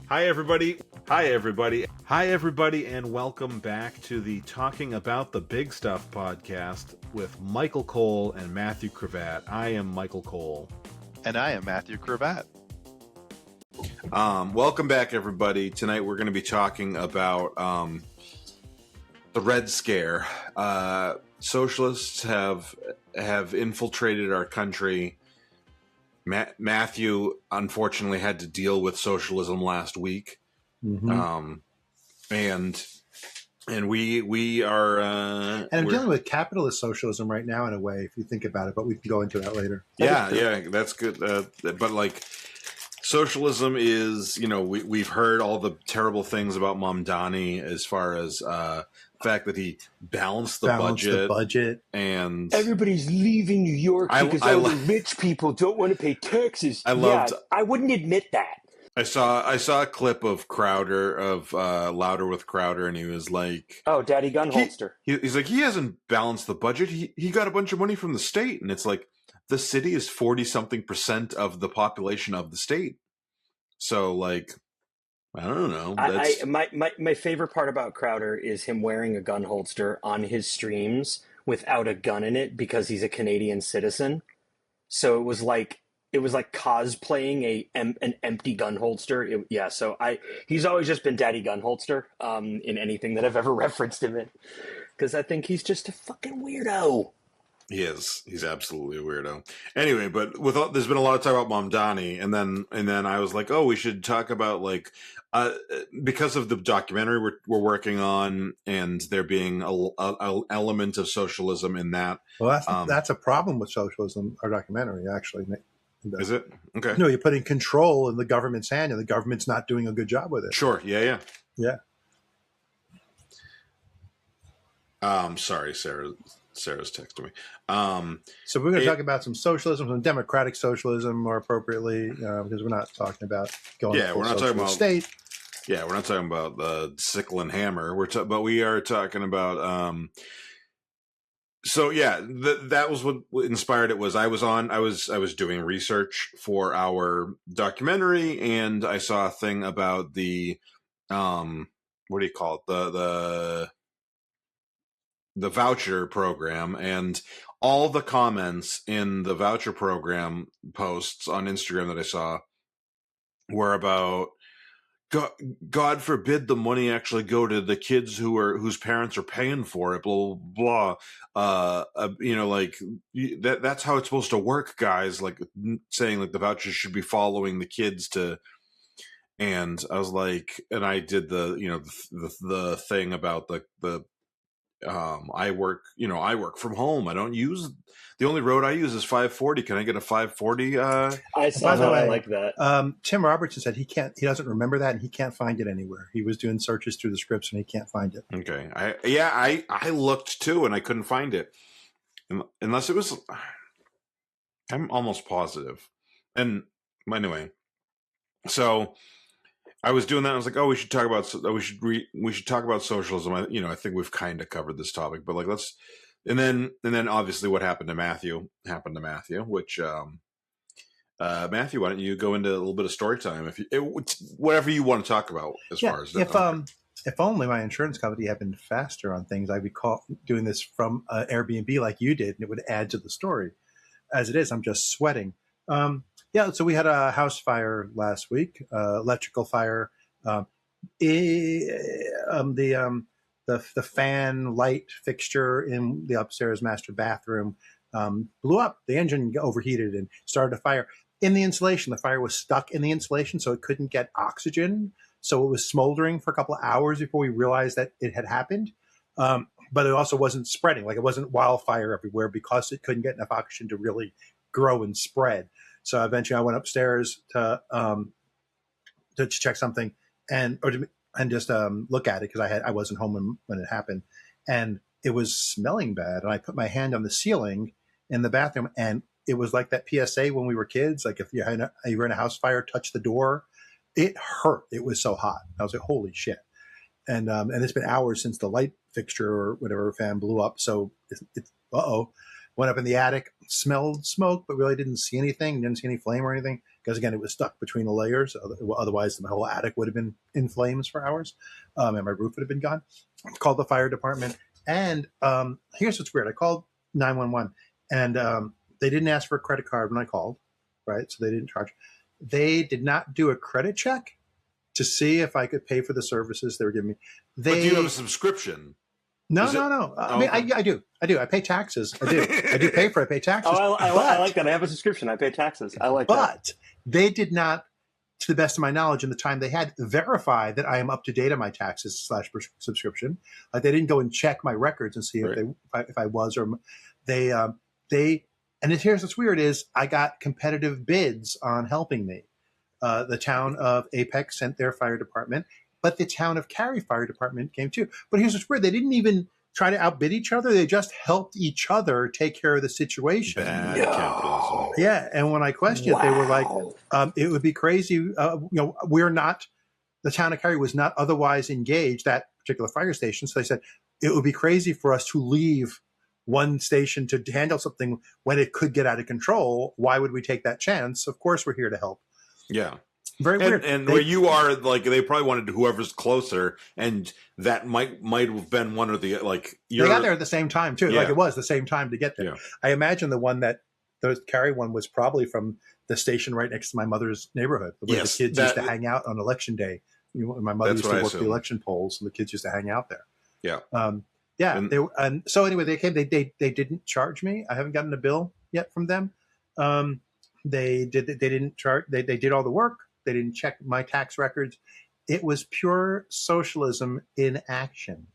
Hi, everybody. Hi, everybody. Hi, everybody, and welcome back to the Talking About the Big Stuff podcast with Michael Cole and Matthew Cravat. I am Michael Cole. And I am Matthew Cravat. Welcome back, everybody. Tonight we're going to be talking about the Red Scare. Socialists have infiltrated our country. Matthew, unfortunately, had to deal with socialism last week, and we are. And I'm dealing with capitalist socialism right now, in a way, if you think about it. But we can go into that later. Yeah, that's good. But like, socialism is, we've heard all the terrible things about Mamdani as far as the fact that he balanced the budget, and everybody's leaving New York because all the rich people don't want to pay taxes. I wouldn't admit that. I saw a clip of Crowder, of Louder with Crowder, and he was like, "Oh, Daddy Gun Holster." He's like, he hasn't balanced the budget. He got a bunch of money from the state, and it's like the city is 40-something% of the population of the state. So like, I don't know. My favorite part about Crowder is him wearing a gun holster on his streams without a gun in it because he's a Canadian citizen. So it was like cosplaying an empty gun holster. He's always just been Daddy Gun Holster in anything that I've ever referenced him in, because I think he's just a fucking weirdo. He is. He's absolutely a weirdo. Anyway, but there's been a lot of talk about Mamdani, and then I was like, oh, we should talk about because of the documentary we're working on, and there being a element of socialism in that. Well, that's a problem with socialism. Our documentary, actually. Is it? Okay. No, you're putting control in the government's hand, and the government's not doing a good job with it. Sure. Yeah. Sorry, Sarah's texting me. So we're going to talk about some socialism, some democratic socialism, more appropriately, because we're not talking about going. Yeah, we're not talking about state. Yeah, we're not talking about the sickle and hammer. But we are talking about. So yeah, that was what inspired it. I was doing research for our documentary, and I saw a thing about the what do you call it, the voucher program, and all the comments in the voucher program posts on Instagram that I saw were about God forbid the money actually go to the kids whose parents are paying for it, blah blah blah. That's how it's supposed to work, guys. Like saying like the vouchers should be following the kids to. And I was like, and I did the thing about the I work from home. I don't use, the only road I use is 540. Can I get a 540? I saw that. I like that. Tim Robertson said he doesn't remember that, and he can't find it anywhere. He was doing searches through the scripts and he can't find it. Okay. I looked too, and I couldn't find it unless it was, I'm almost positive. And anyway, so I was doing that. I was like, "Oh, we should talk about socialism." I think we've kind of covered this topic, but and then obviously what happened to Matthew, which Matthew, why don't you go into a little bit of story time, whatever you want to talk about as far as if only my insurance company had been faster on things, I'd be doing this from Airbnb like you did, and it would add to the story. As it is, I'm just sweating. So we had a house fire last week, electrical fire. The fan light fixture in the upstairs master bathroom blew up. The engine overheated and started a fire in the insulation. The fire was stuck in the insulation, so it couldn't get oxygen. So it was smoldering for a couple of hours before we realized that it had happened. But it also wasn't spreading. Like, it wasn't wildfire everywhere because it couldn't get enough oxygen to really grow and spread. So eventually I went upstairs to check something and just look at it, because I wasn't home when it happened, and it was smelling bad. And I put my hand on the ceiling in the bathroom, and it was like that PSA when we were kids, like if you were in a house fire, touch the door. It hurt. It was so hot. I was like, holy shit. And it's been hours since the light fixture or whatever fan blew up. So it's went up in the attic, smelled smoke, but really didn't see anything, didn't see any flame or anything. because again, it was stuck between the layers. Otherwise, my whole attic would have been in flames for hours, and my roof would have been gone. Called the fire department, and here's what's weird. I called 911, and they didn't ask for a credit card when I called, right? So they didn't charge. They did not do a credit check to see if I could pay for the services they were giving me. But do you have a subscription? No. Oh, I mean, I do. I pay taxes. I do pay for it. I pay taxes. I like that. I have a subscription. I pay taxes. I like that. But they did not, to the best of my knowledge, in the time they had, verify that I am up to date on my taxes / subscription. Like they didn't go and check my records and see if I was, or they. And here's what's weird is I got competitive bids on helping me. The town of Apex sent their fire department, but the town of Cary Fire Department came too. But here's what's weird. They didn't even try to outbid each other. They just helped each other take care of the situation. Bad capitalism. Yeah. And when I questioned it, they were like, it would be crazy. We're not, the town of Cary was not otherwise engaged, that particular fire station. So they said, it would be crazy for us to leave one station to handle something when it could get out of control. Why would we take that chance? Of course, we're here to help. Yeah. Very weird. And where you are, like, they probably wanted whoever's closer, and that might have been one of the, like, they got there at the same time too. Yeah. Like it was the same time to get there. Yeah. I imagine the Cary one was probably from the station right next to my mother's neighborhood, where the kids used to hang out on election day. My mother used to work the election polls, and the kids used to hang out there. Yeah. And so anyway, they came. They didn't charge me. I haven't gotten a bill yet from them. They didn't charge. They did all the work. They didn't check my tax records. It was pure socialism in action.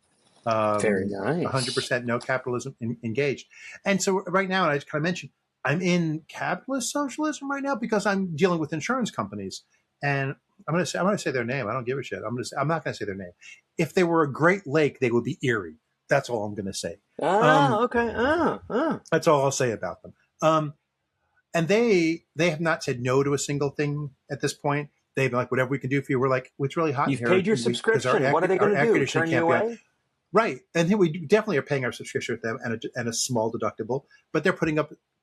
Very nice. 100% no capitalism engaged. And so right now, and I just kind of mentioned, I'm in capitalist socialism right now because I'm dealing with insurance companies. And I'm going to say their name. I don't give a shit. I'm not going to say their name. If they were a Great Lake, they would be Erie. That's all I'm going to say. Okay. That's all I'll say about them. And they have not said no to a single thing at this point. They've been like, whatever we can do for you. We're like, it's really hot. You've paid your subscription. What are they going to do? Turn you away? Right. And then we definitely are paying our subscription with them and a small deductible. But they're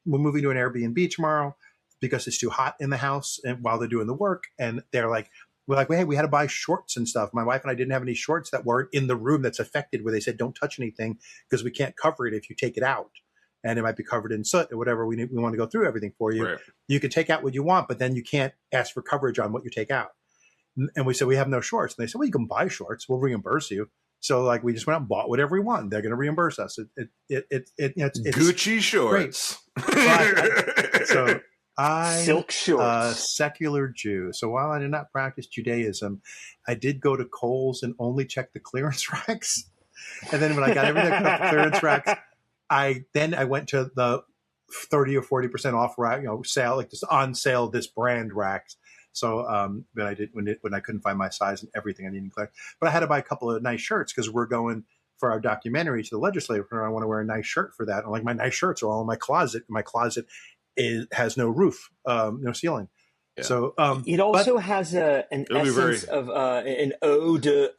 we're moving to an Airbnb tomorrow because it's too hot in the house and while they're doing the work. And we're like, hey, we had to buy shorts and stuff. My wife and I didn't have any shorts that weren't in the room that's affected, where they said, don't touch anything because we can't cover it if you take it out. And it might be covered in soot or whatever. We want to go through everything for you. Right. You can take out what you want, but then you can't ask for coverage on what you take out. And we said, we have no shorts. And they said, well, you can buy shorts. We'll reimburse you. So like we just went out and bought whatever we want. They're going to reimburse us. It's Gucci shorts. Silk shorts. Secular Jew. So while I did not practice Judaism, I did go to Kohl's and only check the clearance racks. And then when I got everything off the clearance racks, I went to the 30 or 40% off rack, sale, like just on sale, this brand racks. So, but I did when I couldn't find my size and everything I needed to collect. But I had to buy a couple of nice shirts because we're going for our documentary to the legislature. And I want to wear a nice shirt for that. And like my nice shirts are all in my closet. My closet has no roof, no ceiling. Yeah. So it also has an essence of an ode to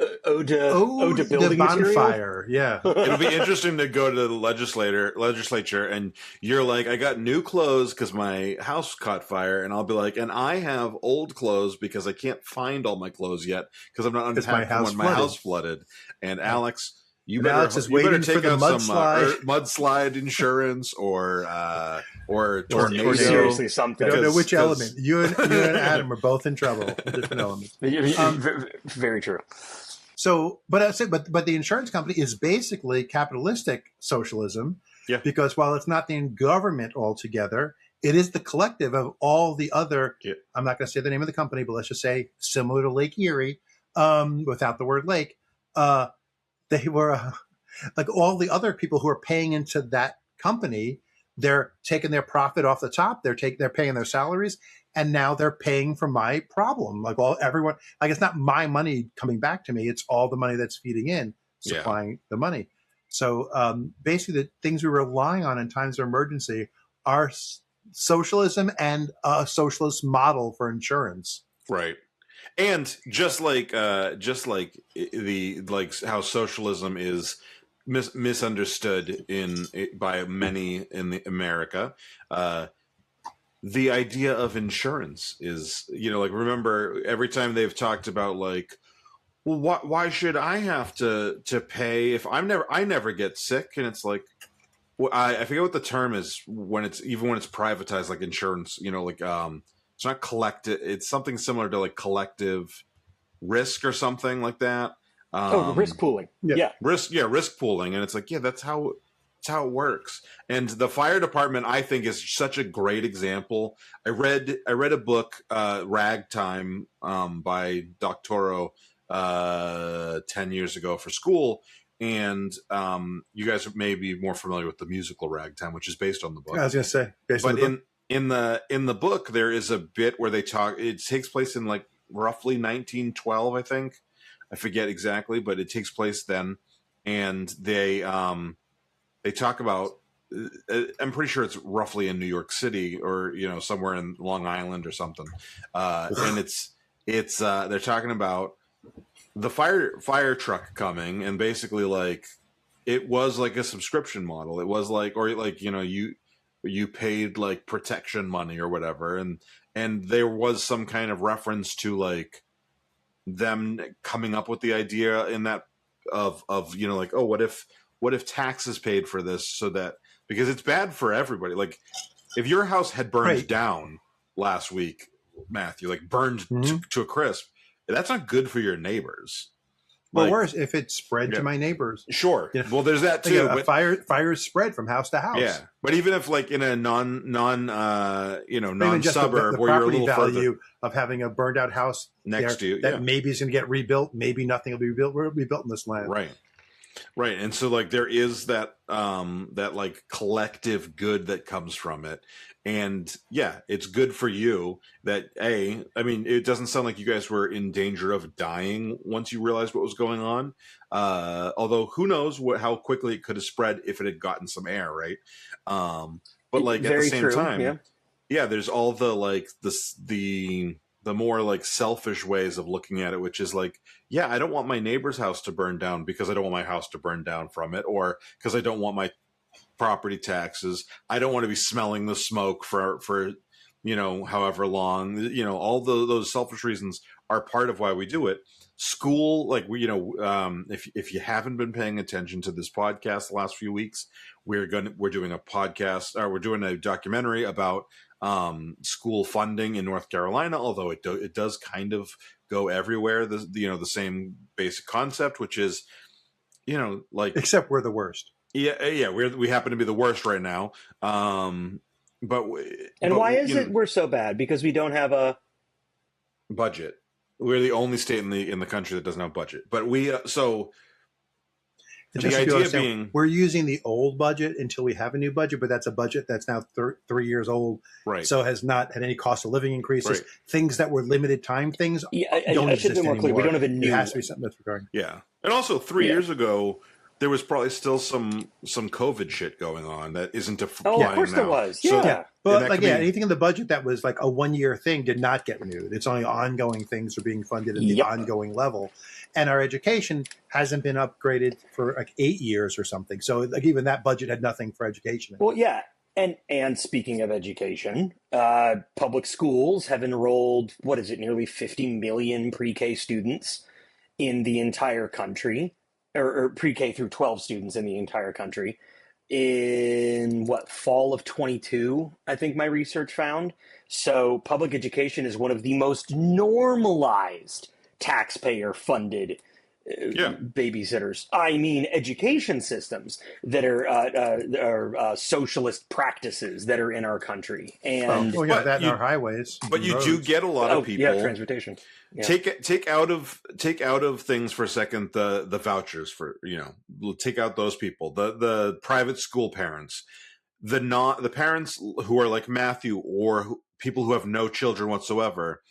building bonfire. Material. Yeah, it'll be interesting to go to the legislature, and you're like, I got new clothes because my house caught fire, and I'll be like, and I have old clothes because I can't find all my clothes yet because I'm not unpacking when my house flooded. And Alex, you better take out some mudslide insurance or tornado. Or seriously, something. I don't know which element. You and Adam are both in trouble. Different elements. Very true. So, but the insurance company is basically capitalistic socialism. Yeah. Because while it's not in government altogether, it is the collective of all the other. Yeah. I'm not going to say the name of the company, but let's just say similar to Lake Erie, without the word lake. They were like all the other people who are paying into that company. They're taking their profit off the top. They're paying their salaries, and now they're paying for my problem. Like everyone, like it's not my money coming back to me. It's all the money that's feeding in, supplying the money. So basically, the things we rely on in times of emergency are socialism and a socialist model for insurance. Right. And just like how socialism is misunderstood by many in America, the idea of insurance is, like, remember every time they've talked about, like, well, why should I have to pay if I never get sick? And it's like, well, I forget what the term is when it's privatized, like insurance, like, it's not collective. It's something similar to like collective risk or something like that. Risk pooling. Yeah. Risk pooling. And it's like, yeah, that's how it works. And the fire department, I think, is such a great example. I read a book, Ragtime, by Doctoro, 10 years ago for school. And you guys may be more familiar with the musical Ragtime, which is based on the book. I was going to say, but in the book, there is a bit where they talk. It takes place in like roughly 1912, I think. I forget exactly, but it takes place then, and they talk about. I'm pretty sure it's roughly in New York City or somewhere in Long Island or something, and it's they're talking about the fire truck coming, and basically like it was like a subscription model. It was like, or like you paid like protection money or whatever, and there was some kind of reference to like them coming up with the idea in that of like, oh, what if taxes paid for this, so that, because it's bad for everybody. Like if your house had burned down last week, Matthew, like burned to a crisp, that's not good for your neighbors. Well, Like, worse, if it spread to my neighbors. Sure. You know, Well, there's that too. Like fires spread from house to house. Yeah, but even if like in a non Even just suburb the where you're a property little value further of having a burned out house next to you, that maybe is going to get rebuilt, maybe nothing will be rebuilt in this land. Right. And so like there is that that like collective good that comes from it. And yeah, it's good for you that I mean, it doesn't sound like you guys were in danger of dying once you realized what was going on. Although who knows how quickly it could have spread if it had gotten some air, right? But like at the same time, yeah, there's all the like the more like selfish ways of looking at it, which is like, yeah, I don't want my neighbor's house to burn down because I don't want my house to burn down from it, or because I don't want my property taxes. I don't want to be smelling the smoke for however long. All those selfish reasons are part of why we do it. School, like if you haven't been paying attention to this podcast the last few weeks, we're doing a podcast, or we're doing a documentary about school funding in North Carolina, although it does kind of go everywhere. The same basic concept, which is, like, except we're the worst. Yeah, we happen to be the worst right now. But why is it we're so bad? Because we don't have a budget. We're the only state in the country that doesn't have a budget. But we so. The idea being, we're using the old budget until we have a new budget, but that's a budget that's now 3 years old, right? So has not had any cost of living increases. Right. Things that were limited time things don't I should be more clear. We don't have a new. It has to be something that's regarding. Yeah, and also 3 years ago, there was probably still some COVID shit going on that isn't applying of course now. There was. So, yeah. But anything in the budget that was like a 1 year thing did not get renewed. It's only ongoing things are being funded at the ongoing level. And our education hasn't been upgraded for like 8 years or something. So like even that budget had nothing for education. Well, yeah. And speaking of education, public schools have enrolled, nearly 50 million pre-K students in the entire country, or pre-K through 12 students in the entire country. In fall of 22, I think my research found. So public education is one of the most normalized taxpayer-funded babysitters. I mean, education systems that are socialist practices that are in our country. And in our highways. But you do get a lot of people. Yeah, transportation. Yeah. Take out of things for a second the vouchers for take out those people, the private school parents, the parents who are like Matthew, or people who have no children whatsoever.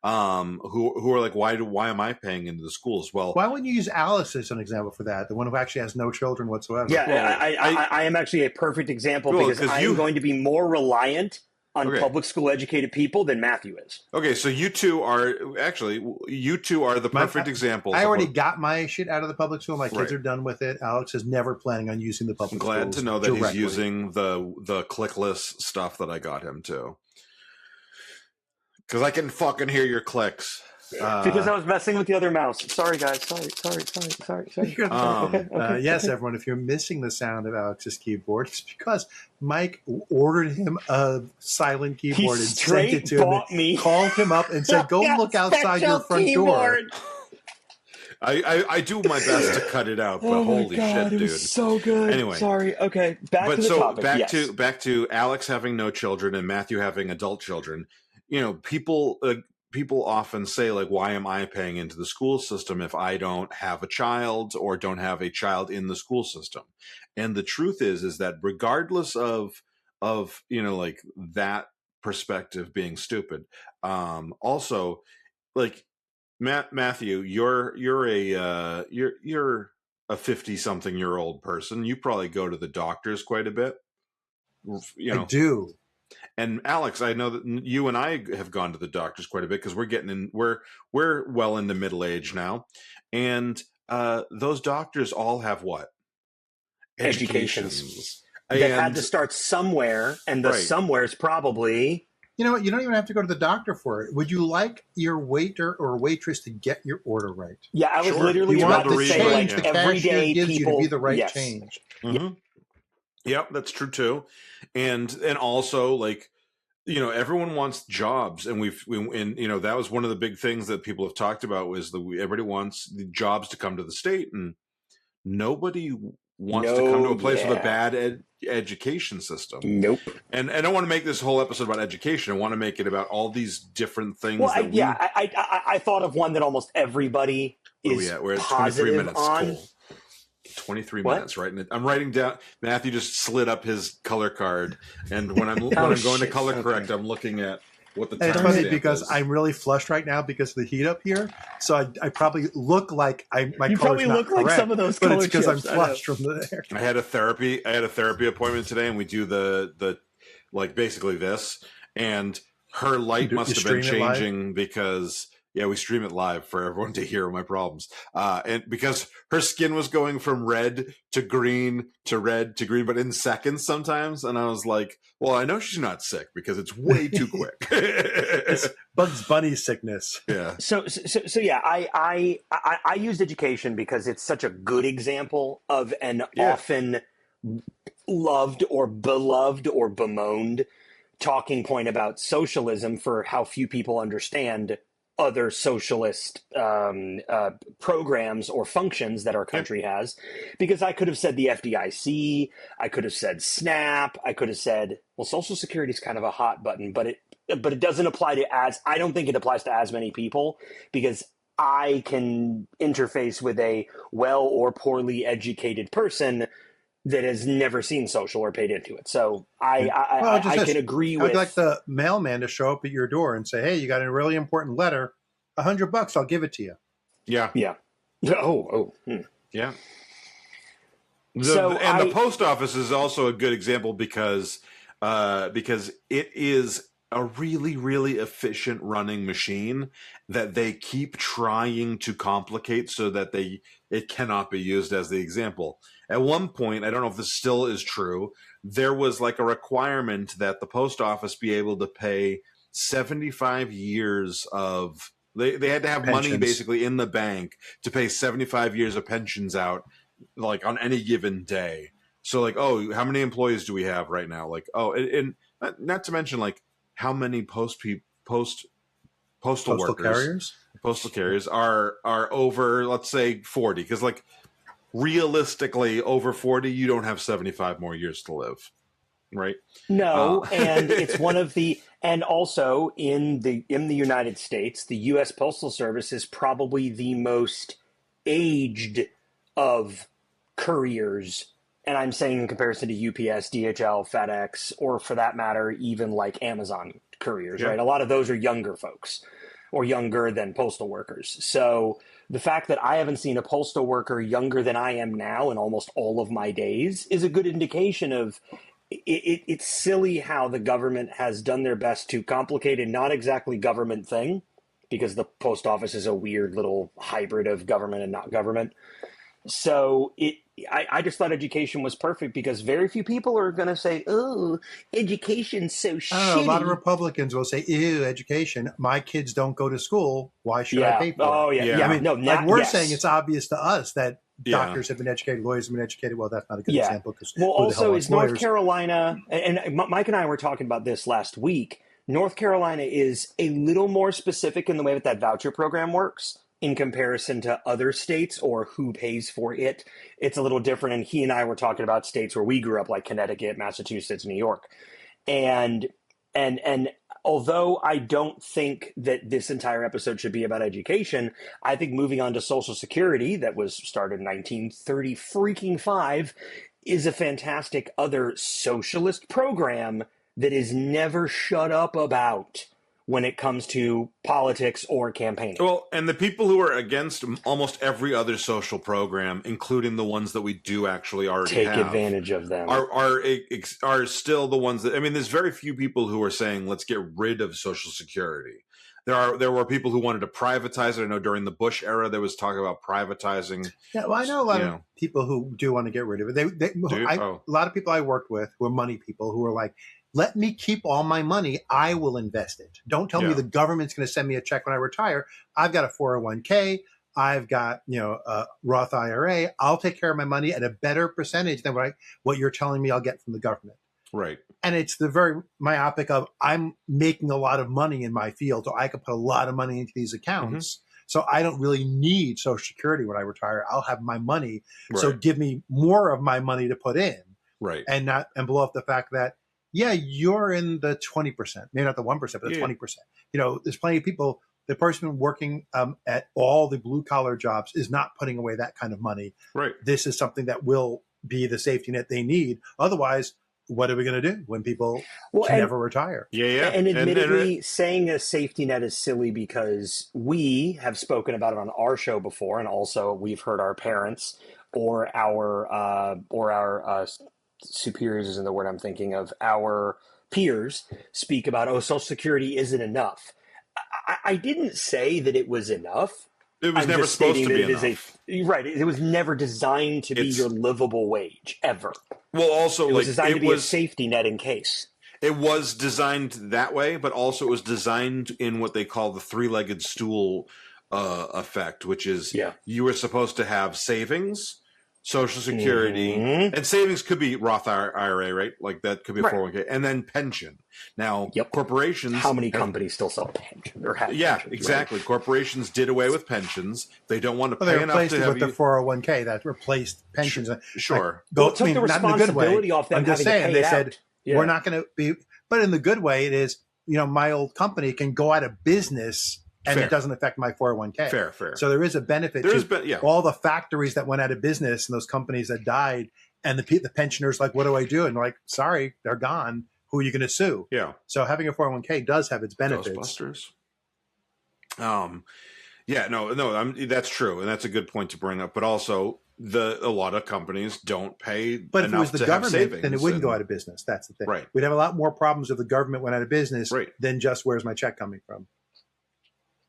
Who are like, why am I paying into the schools? Well, why wouldn't you use Alice as an example for that? The one who actually has no children whatsoever. Yeah, I am actually a perfect example because I am going to be more reliant on public school educated people than Matthew is. Okay, so you two are the perfect example. I already got my shit out of the public school. My kids are done with it. Alex is never planning on using the public school. I'm glad to know that he's using the clickless stuff that I got him too. Because I can fucking hear your clicks. Because I was messing with the other mouse. Sorry, guys. Sorry. Okay. Yes, everyone, if you're missing the sound of Alex's keyboard, it's because Mike ordered him a silent keyboard and sent it to him. Me. Called him up and said, "Go look outside your front door." I do my best to cut it out, but holy shit, dude! It was so good. Anyway, sorry. Okay, back to the topic. Back to Alex having no children and Matthew having adult children. You know, people often say, like, why am I paying into the school system if I don't have a child or don't have a child in the school system? And the truth is that regardless of like that perspective being stupid, also, like, Matthew, you're a 50-something-year-old person. You probably go to the doctors quite a bit. You know, I do. And Alex, I know that you and I have gone to the doctors quite a bit because we're well into middle age now, and those doctors all have what? Educations. They had to start somewhere, and the somewhere is probably. You know what? You don't even have to go to the doctor for it. Would you like your waiter or waitress to get your order right? Yeah, I was literally about to say, like, the everyday gives people you to be the right change. Mm-hmm. Yep, that's true too, and also, like, you know, everyone wants jobs, and that was one of the big things that people have talked about was everybody wants the jobs to come to the state, and nobody wants to come to a place with a bad education system. Nope. And I don't want to make this whole episode about education. I want to make it about all these different things. Well, I thought of one that almost everybody is we're at 23 minutes. On. Cool. 23 minutes, right? And I'm writing down. Matthew just slid up his color card, and when I'm going to color correct, I'm looking at what the time it's funny because is. I'm really flushed right now because of the heat up here. So I probably look like my you color's probably not look correct, like some of those but color it's because I'm chips, flushed from there. I had a therapy appointment today, and we do the like basically this, and her light must have been changing because. Yeah, we stream it live for everyone to hear my problems. And because her skin was going from red to green to red to green, but in seconds sometimes. And I was like, well, I know she's not sick because it's way too quick. It's Bugs Bunny sickness. Yeah. So yeah, I used education because it's such a good example of an often loved or beloved or bemoaned talking point about socialism for how few people understand other socialist programs or functions that our country has, because I could have said the FDIC, I could have said SNAP, I could have said, well, Social Security is kind of a hot button, but it doesn't apply to I don't think it applies to as many people, because I can interface with a well or poorly educated person that has never seen social or paid into it. So I can agree with. I'd like the mailman to show up at your door and say, "Hey, you got a really important letter. $100, I'll give it to you." Yeah. Yeah. Yeah. The post office is also a good example because it is a really, really efficient running machine that they keep trying to complicate so that it cannot be used as the example. At one point, I don't know if this still is true, there was like a requirement that the post office be able to pay 75 years of they had to have pensions. Money basically in the bank to pay 75 years of pensions out, like on any given day. So like, oh, how many employees do we have right now? Like, oh, and not to mention like how many postal workers, postal carriers are over, let's say 40, because like realistically over 40 you don't have 75 more years to live, right? No. And it's one of the, and also in the United States, the US Postal Service is probably the most aged of couriers, and I'm saying in comparison to UPS, DHL, FedEx, or for that matter even like Amazon couriers, right? A lot of those are younger folks, or younger than postal workers. So the fact that I haven't seen a postal worker younger than I am now in almost all of my days is a good indication of it's silly how the government has done their best to complicate a not exactly government thing, because the post office is a weird little hybrid of government and not government. So I just thought education was perfect because very few people are going to say, "Oh, education's so I don't know. A lot of shitty." Republicans will say, "Ew, education. My kids don't go to school. Why should I Yeah. pay for it?" Oh, yeah. Yeah. Yeah. I mean, No. like we're saying, Yes. it's obvious to us that Yeah. doctors have been educated, lawyers have been educated. Well, that's not a good Yeah. example because Well, who the hell also, wants is North lawyers? Carolina, and Mike and I were talking about this last week. North Carolina is a little more specific in the way that that voucher program works in comparison to other states or who pays for it. It's a little different. And he and I were talking about states where we grew up, like Connecticut, Massachusetts, New York. And and although I don't think that this entire episode should be about education, I think moving on to Social Security, that was started in 1930 freaking 5, is a fantastic other socialist program that is never shut up about when it comes to politics or campaigning. Well, and the people who are against almost every other social program, including the ones that we do actually already Take have, advantage of them. are still the ones that, I mean, there's very few people who are saying let's get rid of Social Security. There were people who wanted to privatize it. I know during the Bush era there was talk about privatizing. Yeah, well, I know a lot of people who do want to get rid of it. A lot of people I worked with who are money people who are like, let me keep all my money. I will invest it. Don't tell me the government's going to send me a check when I retire. I've got a 401k. I've got, a Roth IRA. I'll take care of my money at a better percentage than what you're telling me I'll get from the government. Right. And it's the very myopic of I'm making a lot of money in my field, so I can put a lot of money into these accounts. Mm-hmm. So I don't really need Social Security when I retire. I'll have my money. Right. So give me more of my money to put in. Right. And blow up the fact that, yeah, you're in the 20%, maybe not the 1%, but the 20%. There's plenty of people. The person working at all the blue collar jobs is not putting away that kind of money. Right. This is something that will be the safety net they need. Otherwise, what are we going to do when people can never retire? Yeah. And admittedly, saying a safety net is silly because we have spoken about it on our show before, and also we've heard our parents or our superiors isn't the word I'm thinking of, our peers speak about, Social Security isn't enough. I didn't say that it was enough. It was never supposed to be enough. Right. It was never designed to be your livable wage, ever. Well, also, it was designed to be a safety net in case. It was designed that way, but also it was designed in what they call the three-legged stool effect, which is you were supposed to have savings, Social Security, and savings could be Roth IRA, right? Like that could be a 401k, and then pension. Now, corporations... How many companies still sell pension? Or have pensions, exactly. Right? Corporations did away with pensions. They don't want to pay they enough replaced to it have with the 401k that replaced pensions. Sure. It took the responsibility off them. I'm just saying, they said, Yeah. We're not going to be... But in the good way, it is, my old company can go out of business and it doesn't affect my 401k. Fair. So there is a benefit to all the factories that went out of business and those companies that died, and the pensioners like, what do I do? And like, sorry, they're gone. Who are you going to sue? Yeah. So having a 401k does have its benefits. Ghostbusters. That's true, and that's a good point to bring up. But also, a lot of companies don't pay. But if it was the government, then it wouldn't go out of business. That's the thing. Right. We'd have a lot more problems if the government went out of business than just where's my check coming from.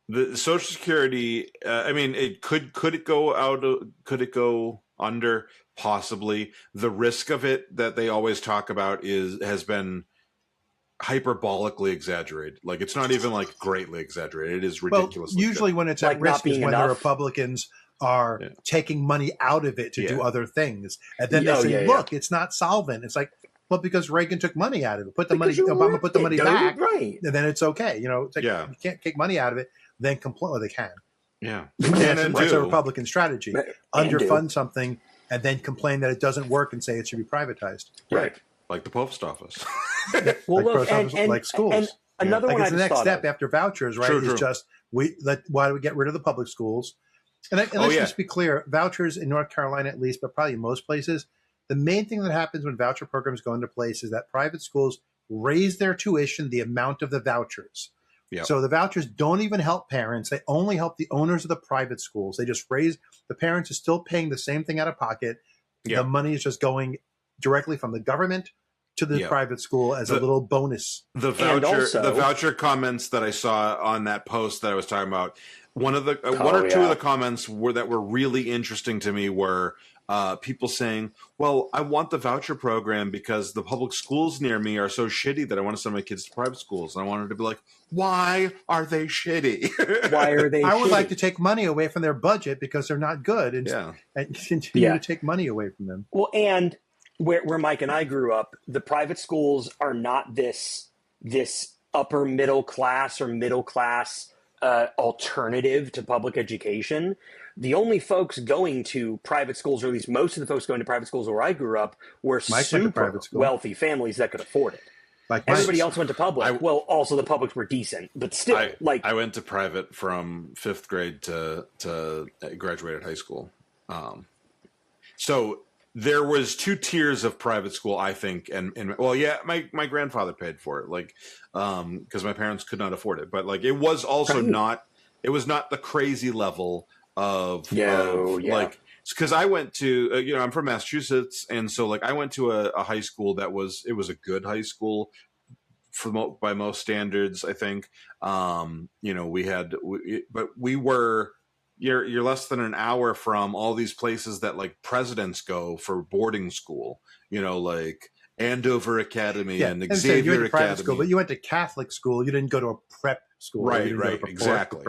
The Social Security, it could it go out? Could it go under? Possibly. The risk of it that they always talk about has been hyperbolically exaggerated. Like it's not even like greatly exaggerated. It is ridiculous. Well, usually when it's at risk is when the Republicans are taking money out of it to do other things, and then they say, "Look, it's not solvent." It's like, well, because Reagan took money out of it, Obama put the money back, right? And then it's okay. It's like you can't take money out of it, then complain. Well, they can. Yeah, that's a Republican strategy: underfund something and then complain that it doesn't work and say it should be privatized. Right, like the post office. Well, look, like schools. And another one. It's the next step after vouchers, right? Is just why do we get rid of the public schools? And let's just be clear: vouchers in North Carolina, at least, but probably most places, the main thing that happens when voucher programs go into place is that private schools raise their tuition the amount of the vouchers. Yep. So the vouchers don't even help parents; they only help the owners of the private schools. They just raise the parents are still paying the same thing out of pocket. Yep. The money is just going directly from the government to the Yeah. private school as a little bonus. The voucher comments that I saw on that post that I was talking about, one or two of the comments that were really interesting to me were people saying, well, I want the voucher program because the public schools near me are so shitty that I want to send my kids to private schools. And I wanted to be like, why are they shitty? Why are they I would like to take money away from their budget because they're not good and continue to take money away from them. Well, and where Mike and I grew up, the private schools are not this upper middle class or middle class alternative to public education. The only folks going to private schools, or at least most of the folks going to private schools where I grew up, were super wealthy families that could afford it. Like everybody else went to public. Well, also the publics were decent, but still, I went to private from 5th grade to graduated high school. So there was 2 tiers of private school, I think, and my grandfather paid for it, like, because my parents could not afford it, but like it was also not the crazy level of like, because I went to I'm from Massachusetts, and so like I went to a high school that was a good high school by most standards, I think. We were. You're less than an hour from all these places that like presidents go for boarding school, like Andover Academy and Xavier you went to private Academy. School, but you went to Catholic school. You didn't go to a prep school. Right, exactly.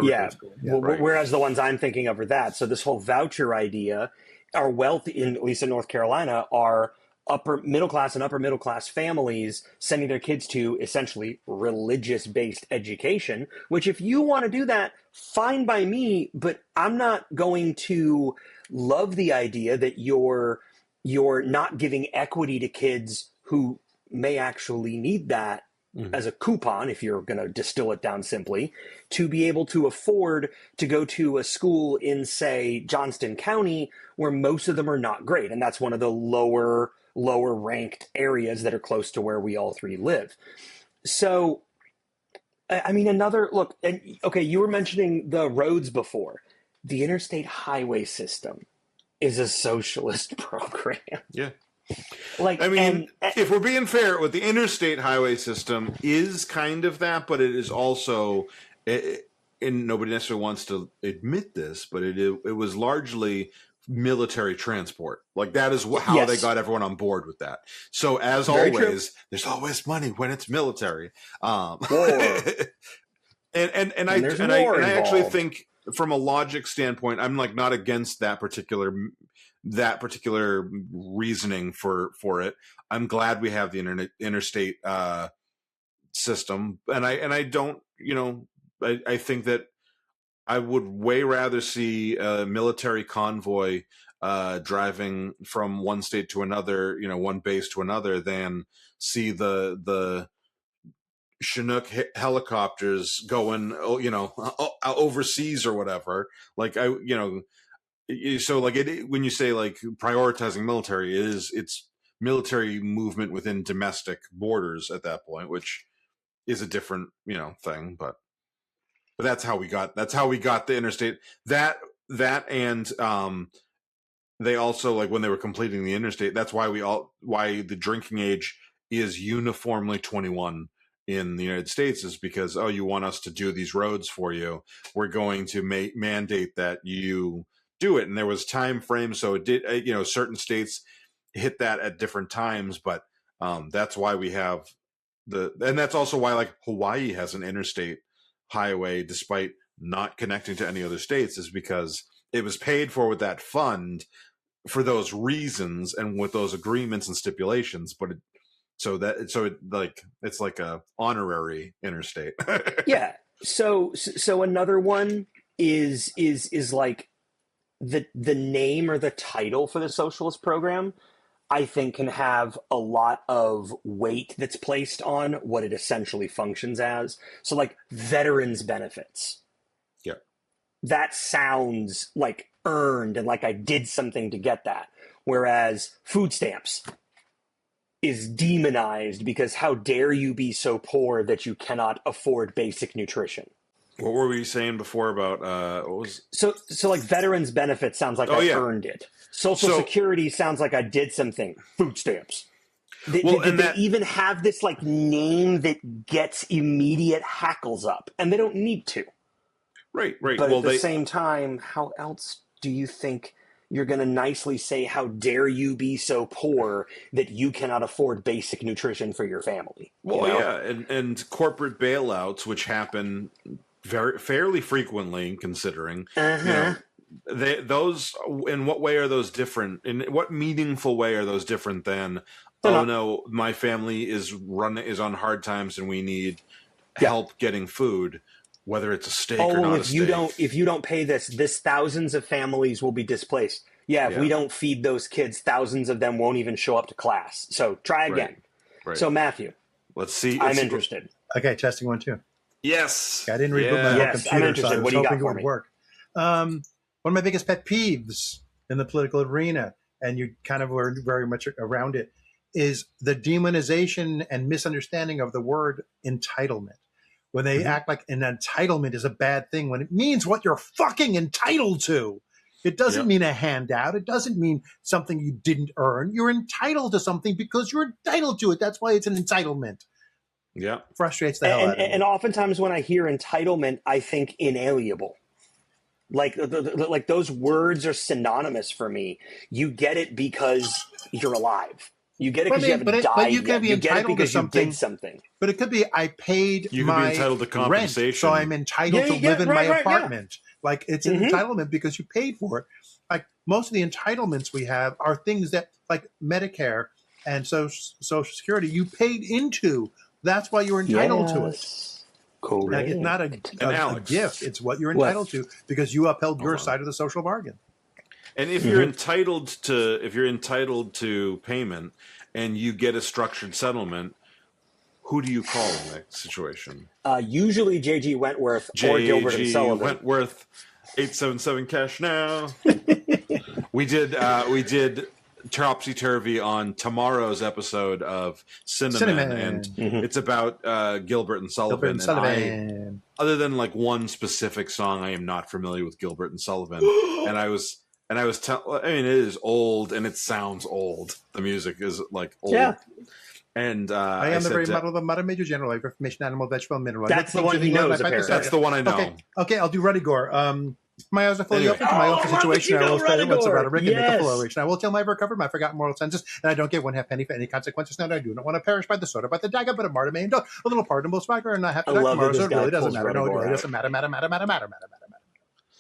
Whereas the ones I'm thinking of are that. So this whole voucher idea, our wealth, at least in North Carolina, are upper middle class and upper middle class families sending their kids to essentially religious based education, which if you want to do that, fine by me, but I'm not going to love the idea that you're not giving equity to kids who may actually need that as a coupon, if you're going to distill it down simply, to be able to afford to go to a school in, say, Johnston County, where most of them are not great. And that's one of the lower ranked areas that are close to where we all three live. So, I mean, you were mentioning the roads before. The interstate highway system is a socialist program. Yeah. If we're being fair, with the interstate highway system is kind of that, but it is also, and nobody necessarily wants to admit this, but it was largely military transport. Like that is how they got everyone on board with that. So as always, there's always money when it's military. And I actually think from a logic standpoint, I'm like not against that particular reasoning for it. I'm glad we have the interstate system, and I don't, I think that I would way rather see a military convoy driving from one state to another, one base to another, than see the Chinook helicopters going, overseas or whatever. Like so like when you say like prioritizing military, it's military movement within domestic borders at that point, which is a different thing, but that's how we got the interstate. That and they also, like when they were completing the interstate, that's why the drinking age is uniformly 21 in the United States, is because you want us to do these roads for you, we're going to mandate that you do it. And there was time frames, so it did, certain states hit that at different times, but that's why we have and that's also why like Hawaii has an interstate highway despite not connecting to any other states, is because it was paid for with that fund for those reasons and with those agreements and stipulations, but it's like a honorary interstate. Yeah. So another one is like the name or the title for the socialist program, I think, can have a lot of weight that's placed on what it essentially functions as. So like veterans benefits. Yeah. That sounds like earned and like I did something to get that. Whereas food stamps is demonized because how dare you be so poor that you cannot afford basic nutrition. What were we saying before about what was so like veterans benefits sounds like I earned it. Social Security sounds like I did something. Food stamps. They even have this like name that gets immediate hackles up, and they don't need to. Right. But at the same time, how else do you think you're going to nicely say, how dare you be so poor that you cannot afford basic nutrition for your family? Well, yeah, and corporate bailouts, which happen fairly frequently, considering, those, in what way are those different? In what meaningful way are those different than, no, my family is on hard times and we need help getting food, whether it's a steak or not a steak. If you don't pay this thousands of families will be displaced. If we don't feed those kids, thousands of them won't even show up to class. So try again. Right. So Matthew, let's see. I'm interested. Okay, testing 1 2. Yes. I didn't reboot my whole computer, I'm interested. so I was what do you hoping got it for would me? work. One of my biggest pet peeves in the political arena, and you kind of were very much around it, is the demonization and misunderstanding of the word entitlement. When they act like an entitlement is a bad thing, when it means what you're fucking entitled to. It doesn't mean a handout. It doesn't mean something you didn't earn. You're entitled to something because you're entitled to it. That's why it's an entitlement. Yeah. Frustrates the hell out of me. And oftentimes when I hear entitlement, I think inalienable. Like those words are synonymous for me. You get it because you're alive. You get it because you haven't died but you can be yet. You get it entitled because to something. you did something. But it could be I paid You could my be entitled to compensation. rent, so I'm entitled to live in my apartment. Like it's an entitlement because you paid for it. Like most of the entitlements we have are things that, like Medicare and Social Security, you paid into. That's why you're entitled to it. Correct. Like it's not a gift. It's what you're entitled to because you upheld your side of the social bargain. And if you're entitled to payment and you get a structured settlement, who do you call in that situation? Usually J.G. Wentworth or Gilbert and Sullivan. Wentworth, 877 cash now. we did Topsy Turvy on tomorrow's episode of Cinnamon. And it's about Gilbert and Sullivan. And other than like one specific song, I am not familiar with Gilbert and Sullivan. and I mean, it is old and it sounds old. The music is like old. Yeah. And I am the very model of a modern major general of information, animal, vegetable, mineral. That's the one he knows, apparently. That's the one I know. Okay, I'll do Ruddy Gore. My eyes are fully open to my awful situation. I will say what's a Rick and make a full oration. I will tell my recovered, my forgotten moral senses, and I don't give one half penny for any consequences. Now I do not want to perish by the sword or by the dagger, but a martyr may endure a little pardonable swagger, and I have to die tomorrow, so it really doesn't matter. No, it really doesn't matter.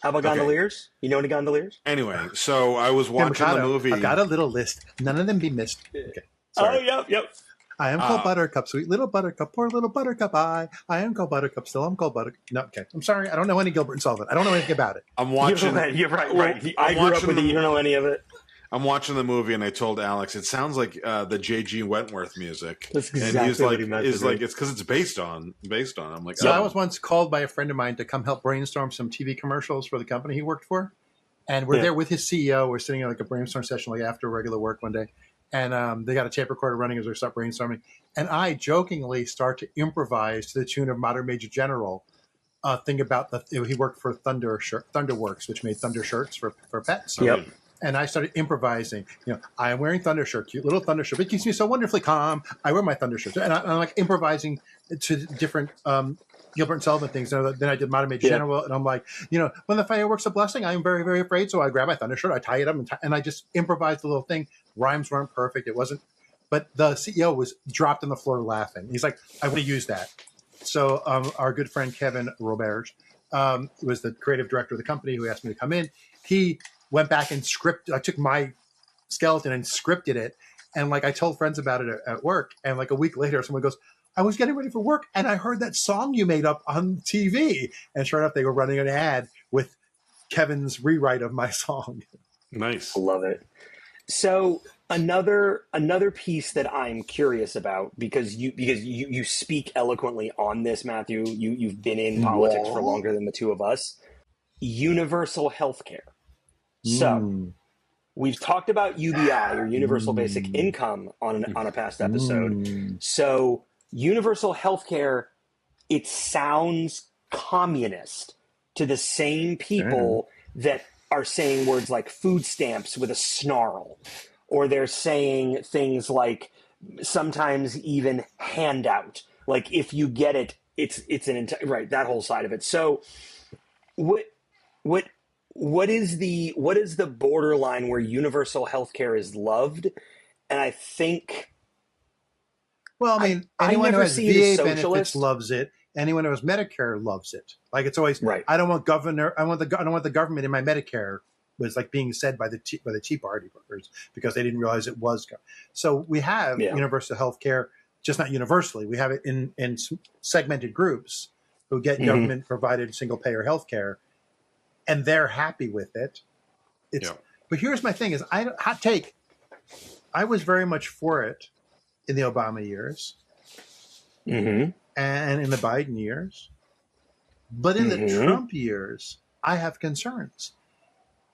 How about gondoliers? You know any gondoliers? Anyway, so I was watching the movie. I've got a little list. None of them be missed. Okay. Sorry. Oh, yep. I am called Buttercup, sweet little Buttercup, poor little Buttercup. I am called Buttercup, still I'm called Buttercup. No, okay. I'm sorry. I don't know any Gilbert and Sullivan. I don't know anything about it. I'm watching. You're right. I grew up with it. You don't know any of it. I'm watching the movie, and I told Alex it sounds like the J.G. Wentworth music. That's exactly and he's what like, he meant. it's because it's based on. I'm like, so I was once called by a friend of mine to come help brainstorm some TV commercials for the company he worked for, and we're there with his CEO. We're sitting in like a brainstorm session, like after regular work one day. And they got a tape recorder running as we start brainstorming. And I jokingly start to improvise to the tune of Modern Major General. Thing about he worked for Thunderworks, which made Thunder shirts for pets. Yep. And I started improvising. I am wearing Thunder shirt, cute little Thunder shirt. It keeps me so wonderfully calm. I wear my Thunder shirt, and I'm like improvising to different Gilbert and Sullivan things. Then I did Modern Major General, and I'm like, when the fireworks are blessing, I'm very, very afraid. So I grab my Thunder shirt, I tie it up, and I just improvised a little thing. Rhymes weren't perfect. It wasn't, but the CEO was dropped on the floor laughing. He's like, I want to use that. So our good friend Kevin Robert was the creative director of the company who asked me to come in. He went back and I took my skeleton and scripted it. And like I told friends about it at work. And like a week later, someone goes, I was getting ready for work and I heard that song you made up on TV. And sure enough, they were running an ad with Kevin's rewrite of my song. Nice. Love it. So another piece that I'm curious about, because you speak eloquently on this, Matthew. You've been in politics for longer than the two of us. Universal healthcare. So we've talked about UBI, or Universal Basic Income, on a past episode. So universal healthcare, it sounds communist to the same people that are saying words like food stamps with a snarl, or they're saying things like sometimes even handout. Like if you get it, it's an entire right, that whole side of it. So what what what is the borderline where universal healthcare is loved? And I think Well, I mean, I anyone who never has see it as VA benefits socialist. loves it. Anyone who has Medicare loves it. Like it's always, Right. I don't want the government in my Medicare was like being said by the Tea Party voters because they didn't realize it was. So we have Yeah. universal health care, just not universally. We have it in segmented groups who get Mhm. government provided single payer health care, and they're happy with it. It's, Yeah. But here's my thing: hot take. I was very much for it in the Obama years Mm-hmm. and in the Biden years, but in the Mhm. Trump years, I have concerns.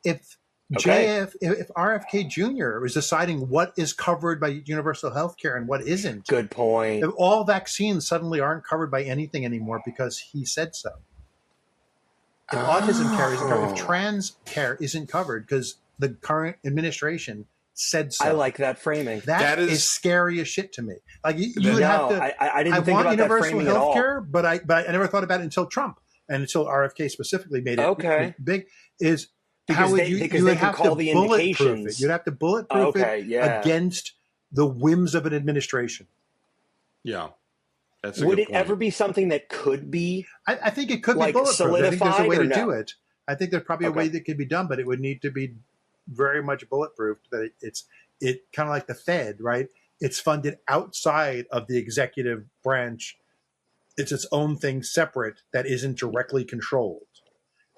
If Okay. if RFK Jr. was deciding what is covered by universal health care and what isn't, Good point. if all vaccines suddenly aren't covered by anything anymore because he said so. If autism care isn't covered, if trans care isn't covered because the current administration said so. I like that framing. That is scary as shit to me. Like you would have to. I didn't think about that framing at all. Healthcare, but I never thought about it until Trump and until RFK specifically made it big. Is because how would you would have to bulletproof it? You'd have to bulletproof it against the whims of an administration. Yeah. Would it ever be something that could be? I think it could like be bulletproof. I think there's a way to do no? it. I think there's probably a way that could be done, but it would need to be very much bulletproof. That it kind of like the Fed, right? It's funded outside of the executive branch. It's its own thing separate that isn't directly controlled.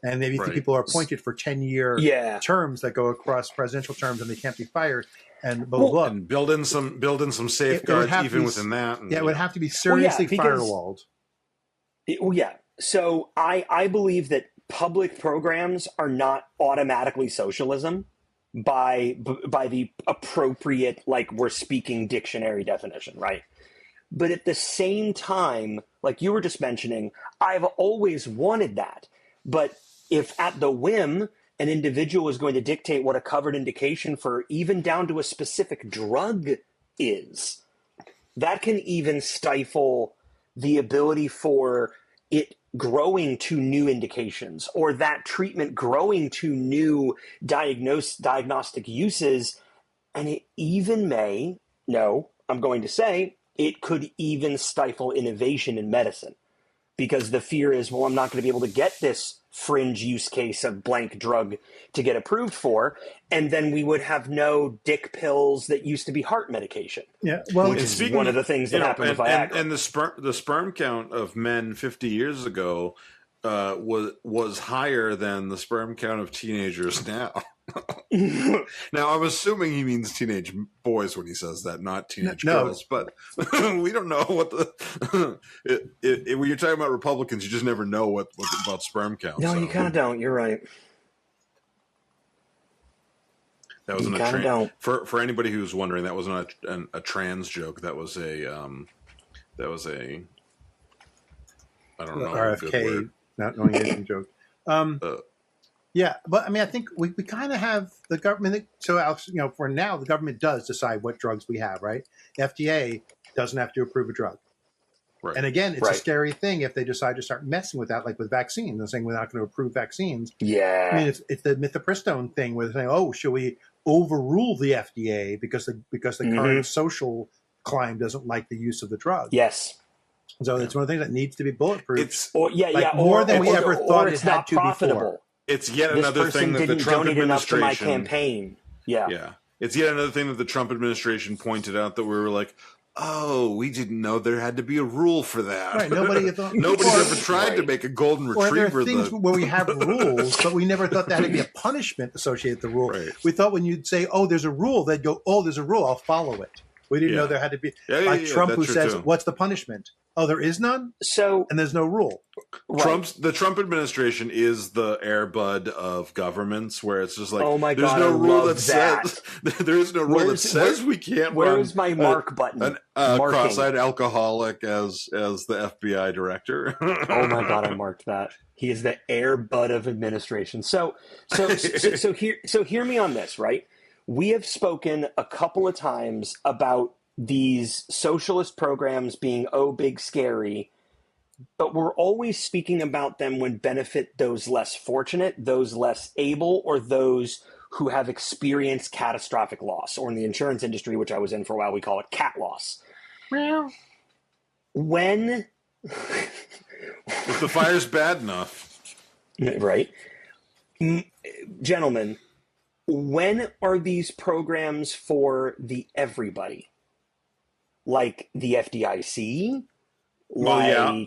And maybe people are appointed for 10-year terms that go across presidential terms and they can't be fired. And blah, blah, blah. And build in some safeguards even within that. And, it would have to be seriously firewalled. So I believe that public programs are not automatically socialism by the appropriate, like we're speaking dictionary definition, right? But at the same time, like you were just mentioning, I've always wanted that. But if at the whim an individual is going to dictate what a covered indication for even down to a specific drug is, that can even stifle the ability for it growing to new indications or that treatment growing to new diagnostic uses. And it even I'm going to say, it could even stifle innovation in medicine because the fear is, well, I'm not going to be able to get this fringe use case of blank drug to get approved for. And then we would have no dick pills that used to be heart medication. Yeah. Well, which is one of the things that happened with Viagra. And the sperm count of men 50 years ago was higher than the sperm count of teenagers now. Now, I'm assuming he means teenage boys when he says that, not teenage girls. But we don't know what when you're talking about Republicans, you just never know what about sperm count. No, you kind of don't. You're right. That wasn't for anybody who's wondering. That wasn't a trans joke. That was a I don't know, RFK not knowing anything joke. Yeah, but I mean, I think we kind of have the government. So, Alex, for now, the government does decide what drugs we have, right? The FDA doesn't have to approve a drug. Right. And again, it's a scary thing if they decide to start messing with that, like with vaccines and saying we're not going to approve vaccines. Yeah. I mean, it's the mifepristone thing where they're saying, oh, should we overrule the FDA because the current social climate doesn't like the use of the drug? Yes. So it's one of the things that needs to be bulletproof. It's more than we ever thought it had to before. It's yet another thing that the Trump administration. My campaign. Yeah. It's yet another thing that the Trump administration pointed out that we were like, oh, we didn't know there had to be a rule for that. Right. Nobody's ever tried to make a golden retriever. Or there are things where we have rules, but we never thought there had to be a punishment associated with the rule. Right. We thought when you'd say, oh, there's a rule, they'd go, oh, there's a rule, I'll follow it. We didn't know there had to be Trump who says, what's the punishment? Oh, there is none? And there's no rule. The Trump administration is the Air Bud of governments, where it's just like, oh my there's God, no rule that says there is no rule that says we can't run. Where's my mark button? Cross-eyed alcoholic as the FBI director. Oh my God, I marked that. He is the Air Bud of administration. So hear me on this, right? We have spoken a couple of times about these socialist programs being, oh, big, scary, but we're always speaking about them when benefit those less fortunate, those less able, or those who have experienced catastrophic loss, or in the insurance industry, which I was in for a while, we call it cat loss. When If the fire's bad enough, right, gentlemen, when are these programs for the everybody? Like the FDIC? well, yeah,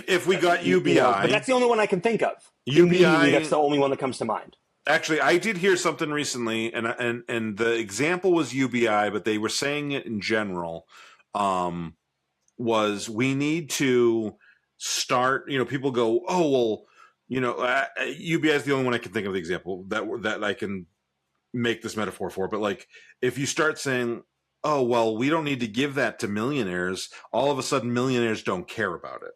if we got UBI, but that's the only one I can think of. UBI, immediately, that's the only one that comes to mind. Actually, I did hear something recently, and the example was UBI, but they were saying it in general. Was we need to start? People go, oh well, UBI is the only one I can think of the example that I can make this metaphor for. But like, if you start saying, oh well, we don't need to give that to millionaires, all of a sudden millionaires don't care about it.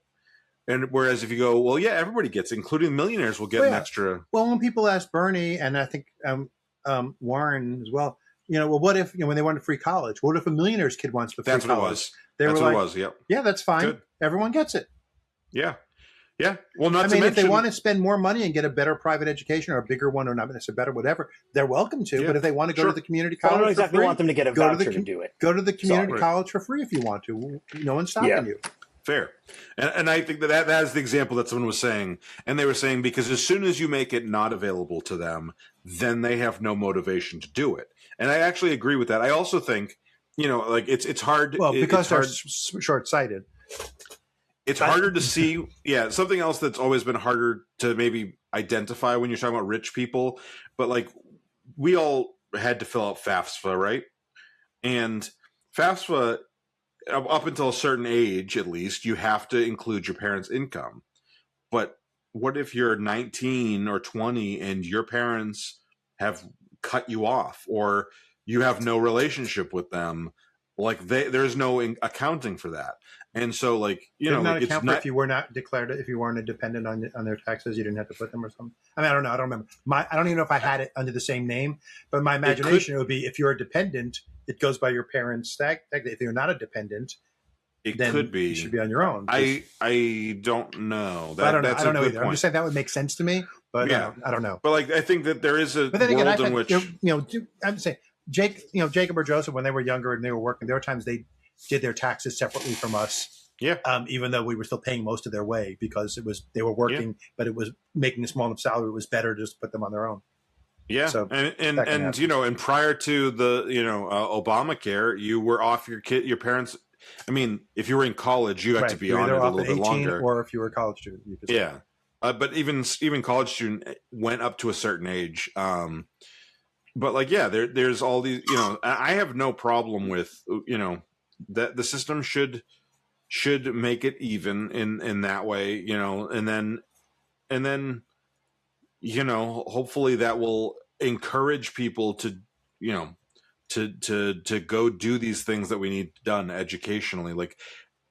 And whereas if you go, well, yeah, everybody gets it, including millionaires will get an extra. Well, when people ask Bernie, and I think Warren as well, well, what if, when they wanted free college, what if a millionaire's kid wants the free college? That's what it was. That's what it was, yep. Yeah, that's fine. Good. Everyone gets it. Yeah. Yeah. Well, not to mention, if they want to spend more money and get a better private education or a bigger one, or not necessarily better, whatever, they're welcome to. Yeah. But if they want to go to the community college, I don't exactly for free, want them to get a voucher to do it. Go to the community college for free if you want to. No one's stopping you. Fair. And I think that is the example that someone was saying. And they were saying, because as soon as you make it not available to them, then they have no motivation to do it. And I actually agree with that. I also think, like it's hard. Well, because they're short-sighted. It's harder to see. Yeah, something else that's always been harder to maybe identify when you're talking about rich people. But like, we all had to fill out FAFSA, right? And FAFSA, up until a certain age, at least, you have to include your parents' income. But what if you're 19 or 20 and your parents have cut you off, or you have no relationship with them? Like, there's no accounting for that. And so, like, not account for if you were not declared, if you weren't a dependent on their taxes, you didn't have to put them or something. I mean, I don't know. I don't remember. I don't even know if I had it under the same name, but my imagination it would be, if you're a dependent, it goes by your parents' tax. If you're not a dependent, then could be. You should be on your own. I don't know. I don't know. I don't know either. I'm just saying that would make sense to me, but I don't know. But like, I think that there is a but then world again, in which I'm saying Jacob or Joseph, when they were younger and they were working, there were times they did their taxes separately from us. Yeah. Even though we were still paying most of their way, because they were working, but it was making a small enough salary. It was better to just put them on their own. Yeah. So and and prior to the Obamacare, you were off your parents. I mean, if you were in college, you had to be on it a little bit longer. Or if you were a college student, you could. Yeah. But even college student went up to a certain age. But like, yeah, there's all these, I have no problem with, that the system should make it even in that way, and then, hopefully that will encourage people to, to go do these things that we need done educationally. Like,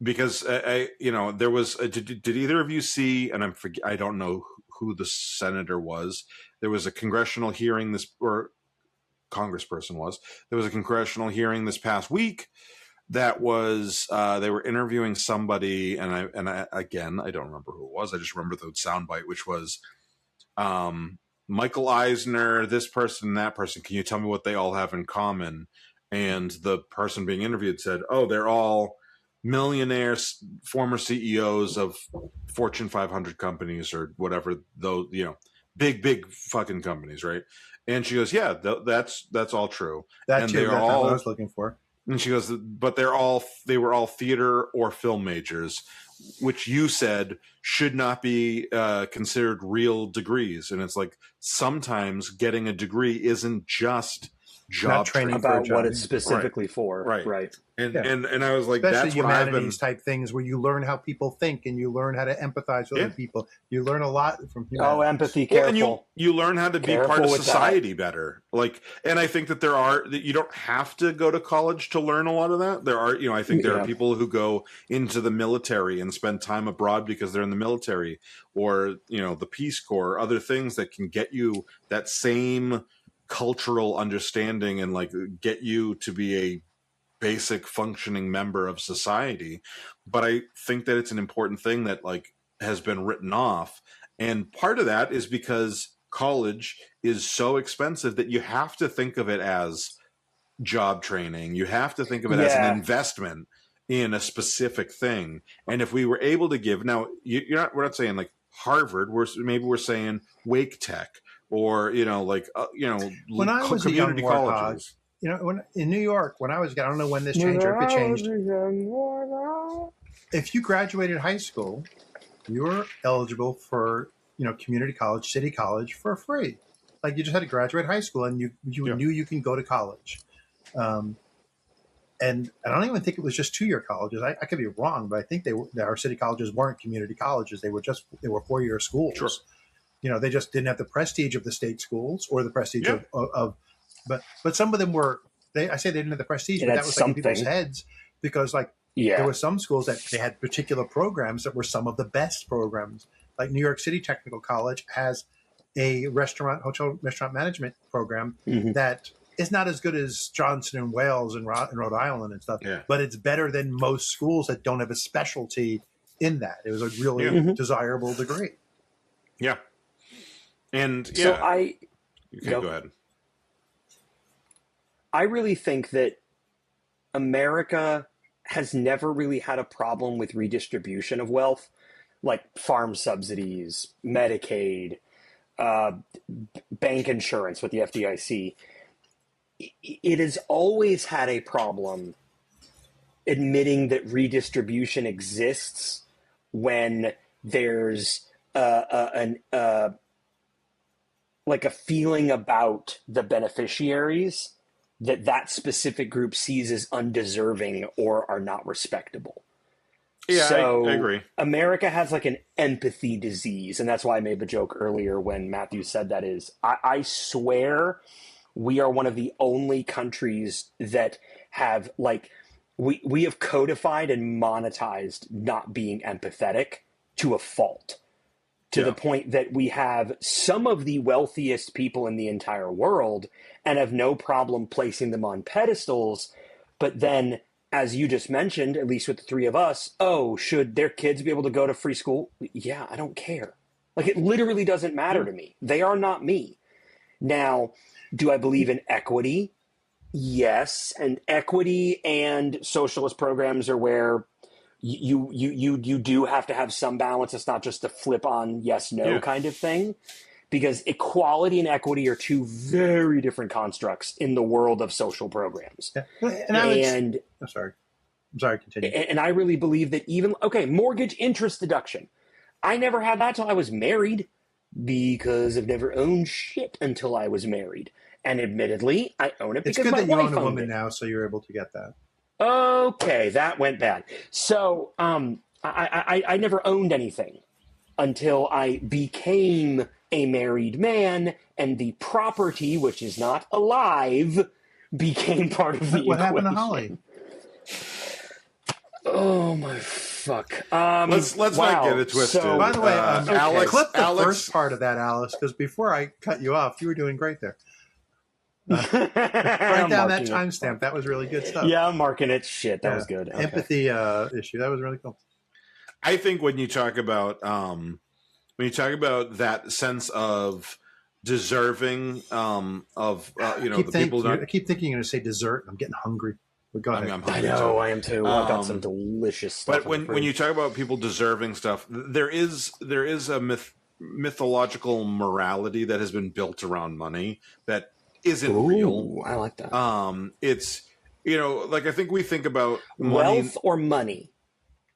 because there was, did either of you see, and I don't know who the senator was. There was a congressional hearing or congressperson was. There was a congressional hearing this past week that was they were interviewing somebody, and I again, I don't remember who it was. I just remember the soundbite, which was Michael Eisner, this person, that person. Can you tell me what they all have in common? And the person being interviewed said, "Oh, they're all millionaires, former CEOs of Fortune 500 companies or whatever. Those, big fucking companies, right?" And she goes, "Yeah, that's all true." That's what I was looking for. And she goes, "But they were all theater or film majors, which you said should not be considered real degrees." And it's like, sometimes getting a degree isn't just job training about what it's specifically for. Right. And I was like, especially that's what humanities type things where you learn how people think and you learn how to empathize with other people. You learn a lot from humanities. Oh, empathy, careful. Well, and you learn how to be part of society better. Like, and I think that you don't have to go to college to learn a lot of that. There are, I think there are people who go into the military and spend time abroad because they're in the military, or, the Peace Corps, other things that can get you that same cultural understanding and like get you to be basic functioning member of society. But I think that it's an important thing that like has been written off. And part of that is because college is so expensive that you have to think of it as job training. You have to think of it as an investment in a specific thing. And if we were able to give, now we're not saying like Harvard, we're saying Wake Tech or, when I was community a young colleges. When in New York, when I was, I don't know when this changed or if it changed. If you graduated high school, you were eligible for, community college, city college for free. Like you just had to graduate high school and you knew you can go to college. And I don't even think it was just 2-year colleges. I could be wrong, but I think our city colleges weren't community colleges. They were 4-year schools. Sure. They just didn't have the prestige of the state schools or the prestige but some of them were. I say they didn't have the prestige, but that was like in people's heads because there were some schools that they had particular programs that were some of the best programs. Like New York City Technical College has a hotel restaurant management program that is not as good as Johnson and Wales and Rhode Island and stuff, but it's better than most schools that don't have a specialty in that. It was a really desirable degree. Yeah. And so go ahead. I really think that America has never really had a problem with redistribution of wealth, like farm subsidies, Medicaid, bank insurance with the FDIC. It has always had a problem admitting that redistribution exists when there's a feeling about the beneficiaries that specific group sees as undeserving or are not respectable. Yeah, so I agree. America has like an empathy disease, and that's why I made the joke earlier when Matthew said that is, I swear we are one of the only countries that have we have codified and monetized not being empathetic to a fault. To the point that we have some of the wealthiest people in the entire world and have no problem placing them on pedestals. But then, as you just mentioned, at least with the three of us, should their kids be able to go to free school? Yeah, I don't care. It literally doesn't matter to me. They are not me. Now, do I believe in equity? Yes. And equity and socialist programs are where you do have to have some balance. It's not just a flip on yes, no kind of thing, because equality and equity are two very different constructs in the world of social programs. I'm sorry, continue. And I really believe that mortgage interest deduction. I never had that till I was married because I've never owned shit until I was married. And admittedly, I own it because it's good my that you wife own a woman it. now, so you're able to get that. Okay, that went bad. So I never owned anything until I became a married man, and the property, which is not alive, became part of the equation. What happened to Holly? Oh my fuck! Let's not get it twisted. So, by the way, Alex, clip the first part of that, Alice, because before I cut you off, you were doing great there. Write down that timestamp. That was really good stuff. Yeah, I'm marking it. Shit, that was good. Okay. Empathy issue. That was really cool. I think when you talk about that sense of deserving people. I keep thinking you're going to say dessert. I'm getting hungry. But go ahead. I'm hungry. I know. I am too. I've got some delicious stuff. But when you talk about people deserving stuff, there is a mythological morality that has been built around money that isn't real. I like that. It's I think we think about wealth or money.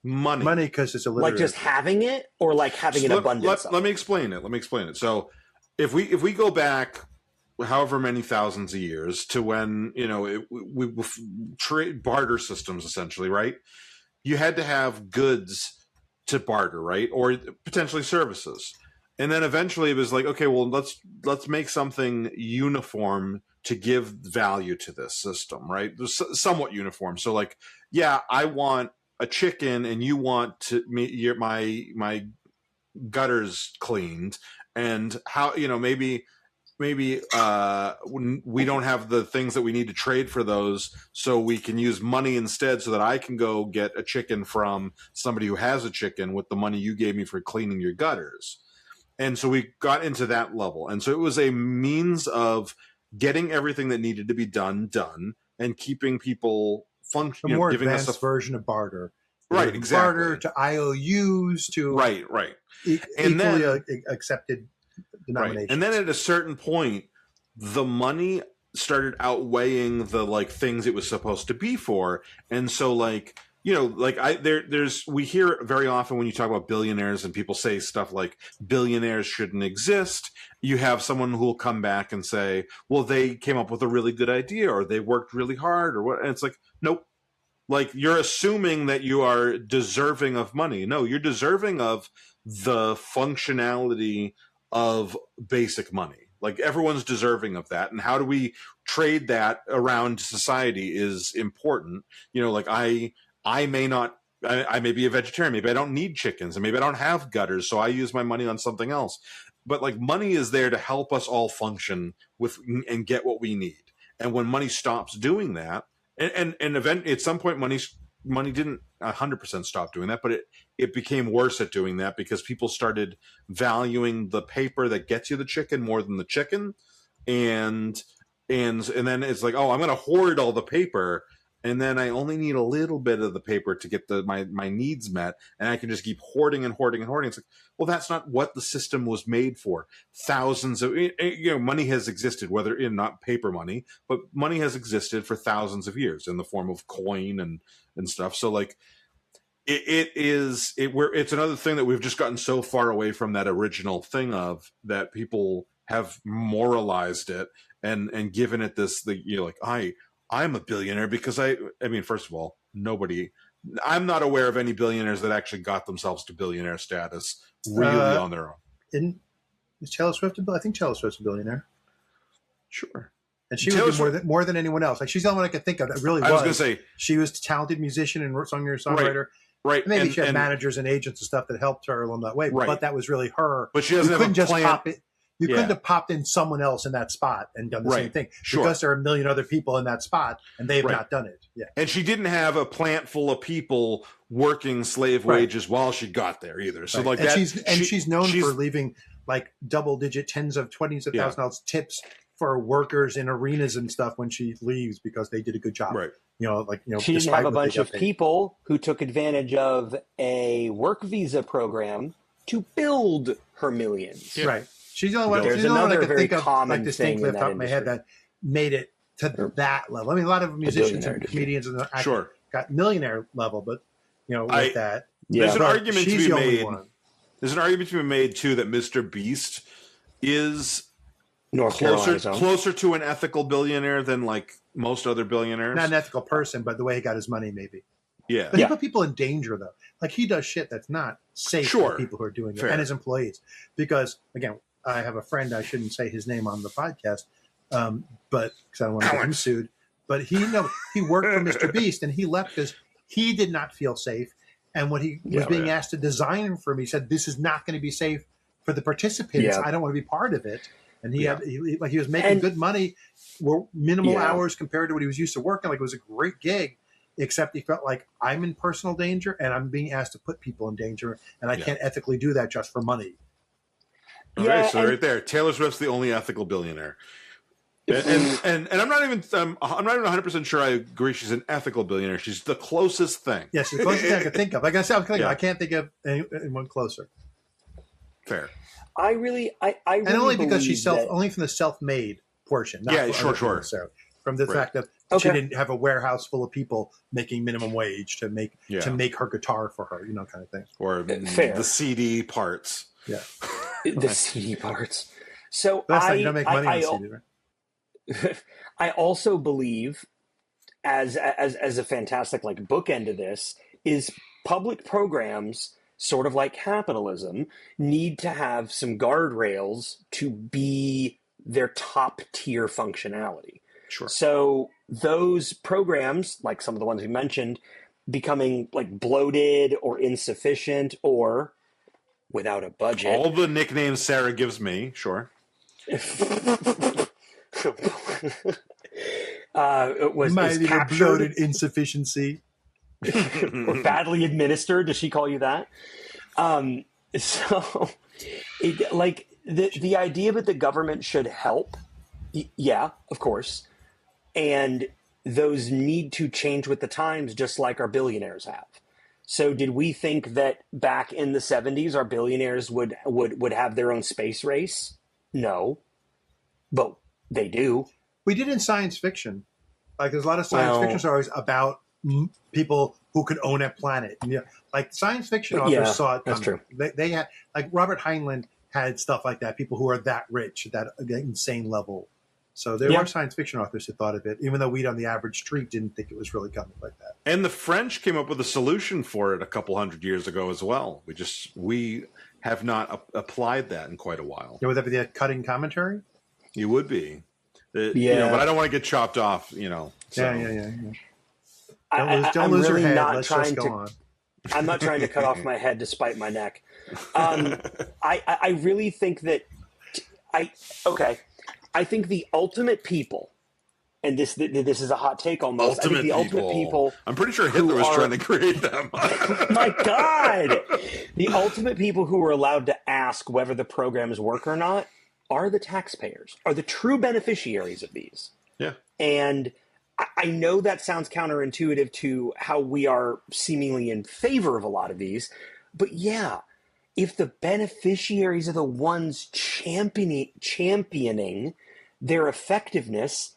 Money, because it's alliterative. Just having it, or having an abundance. Let me explain it. So, if we go back, however many thousands of years to when we trade barter systems essentially, right? You had to have goods to barter, right, or potentially services, and then eventually it was like, okay, well let's make something uniform to give value to this system, right? Somewhat uniform. So I want a chicken and you want my gutters cleaned, and how maybe we don't have the things that we need to trade for those, so we can use money instead, so that I can go get a chicken from somebody who has a chicken with the money you gave me for cleaning your gutters. And so we got into that level. And so it was a means of getting everything that needed to be done, and keeping people functioning. A more giving advanced us version of barter. Right, exactly. Barter to IOUs to right. equally then, accepted denominations. Right. And then at a certain point, the money started outweighing the things it was supposed to be for. And so we hear very often when you talk about billionaires and people say stuff like billionaires shouldn't exist, you have someone who will come back and say, well, they came up with a really good idea, or they worked really hard, or what. And it's like, nope. You're assuming that you are deserving of money. No, you're deserving of the functionality of basic money. Everyone's deserving of that. And how do we trade that around society is important. I may not, I may be a vegetarian. Maybe I don't need chickens, and maybe I don't have gutters, so I use my money on something else. But money is there to help us all function and get what we need. And when money stops doing that, and at some point money didn't 100% stop doing that, but it became worse at doing that, because people started valuing the paper that gets you the chicken more than the chicken, and then it's like, oh, I'm going to hoard all the paper, and then I only need a little bit of the paper to get my needs met, and I can just keep hoarding and hoarding and hoarding. It's like, well, that's not what the system was made for. Thousands of money has existed, whether in not paper money, but money has existed for thousands of years in the form of coin and stuff. So it's another thing that we've just gotten so far away from that original thing of that people have moralized it and given it this I'm a billionaire because I mean, first of all, I'm not aware of any billionaires that actually got themselves to billionaire status really on their own. Is Taylor Swift I think Taylor Swift's a billionaire. Sure. And she would do more than anyone else. She's the only one I could think of that really was. I was going to say. She was a talented musician and songwriter. Right. Maybe she had managers and agents and stuff that helped her along that way, but that was really her. But she doesn't have a plan. You couldn't have popped in someone else in that spot and done the same thing, because there are a million other people in that spot and they have not done it. Yeah. And she didn't have a plant full of people working slave wages while she got there either. So she's known for leaving double-digit tens of $20,000s of $1,000 tips for workers in arenas and stuff when she leaves because they did a good job. Right. She didn't have a bunch of people who took advantage of a work visa program to build her millions. Yeah. Right. She's the only one. There's she's the only one I another could very think of common distinctly thing off the top of my head that made it to that level. I mean, a lot of musicians and comedians and actors got millionaire level, but with that, there's an argument to be made. There's an argument to be made too that Mr. Beast is closer to an ethical billionaire than most other billionaires. Not an ethical person, but the way he got his money, maybe. Yeah. But he put people in danger, though. He does shit that's not safe for people who are doing it, and his employees. Because, again, I have a friend, I shouldn't say his name on the podcast, but because I don't want to get him sued. But he worked for Mr. Beast, and he left because he did not feel safe. And when he was being asked to design for him, he said, "This is not going to be safe for the participants. Yeah. I don't want to be part of it." And he was making good money, minimal hours compared to what he was used to working. It was a great gig, except he felt like, I'm in personal danger and I'm being asked to put people in danger, and I can't ethically do that just for money. Okay, so right there, Taylor Swift's the only ethical billionaire. And I'm not even 100% sure I agree she's an ethical billionaire. She's the closest thing. Yes, she's the closest thing I could think of. Like I said, I can't think of anyone closer. Fair. I really and only because she's only from the self-made portion. Not sure. So from the fact that she didn't have a warehouse full of people making minimum wage to make her guitar for her, kind of thing. Or the CD parts. Yeah, the CD parts. So you don't make money on CD, right? I also believe, as a fantastic bookend to this, is public programs, sort of like capitalism, need to have some guardrails to be their top tier functionality. Sure. So those programs, like some of the ones we mentioned, becoming bloated or insufficient or without a budget. All the nicknames Sarah gives me, sure. It was My is little captured bloated insufficiency. or badly administered. Does she call you that? So, like the idea that the government should help, yeah, of course, and those need to change with the times, just like our billionaires have. So, did we think that back in the 70s our billionaires would have their own space race? No, but they do. We did in science fiction. Like there's a lot of science Well, fiction stories about people who could own a planet. And, like science fiction authors yeah, saw it that's coming. true. They had like Robert Heinlein had stuff like that. People who are that rich at that insane level. So there Yeah. were science fiction authors who thought of it, even though we on the average street didn't think it was really coming like that. And the French came up with a solution for it a couple hundred years ago as well. We have not applied that in quite a while. Would that be the cutting commentary? You would be. Yeah. You know, but I don't want to get chopped off, you know. So. Yeah. Don't I'm lose really your head. not Let's trying just go to. on. I'm not trying to cut off my head despite my neck. I really think that I think the ultimate people, and this is a hot take almost. I think the ultimate people. I'm pretty sure Hitler was trying to create them. My God, the ultimate people who are allowed to ask whether the programs work or not are the taxpayers, are the true beneficiaries of these. Yeah, and I know that sounds counterintuitive to how we are seemingly in favor of a lot of these, but yeah, if the beneficiaries are the ones championing their effectiveness,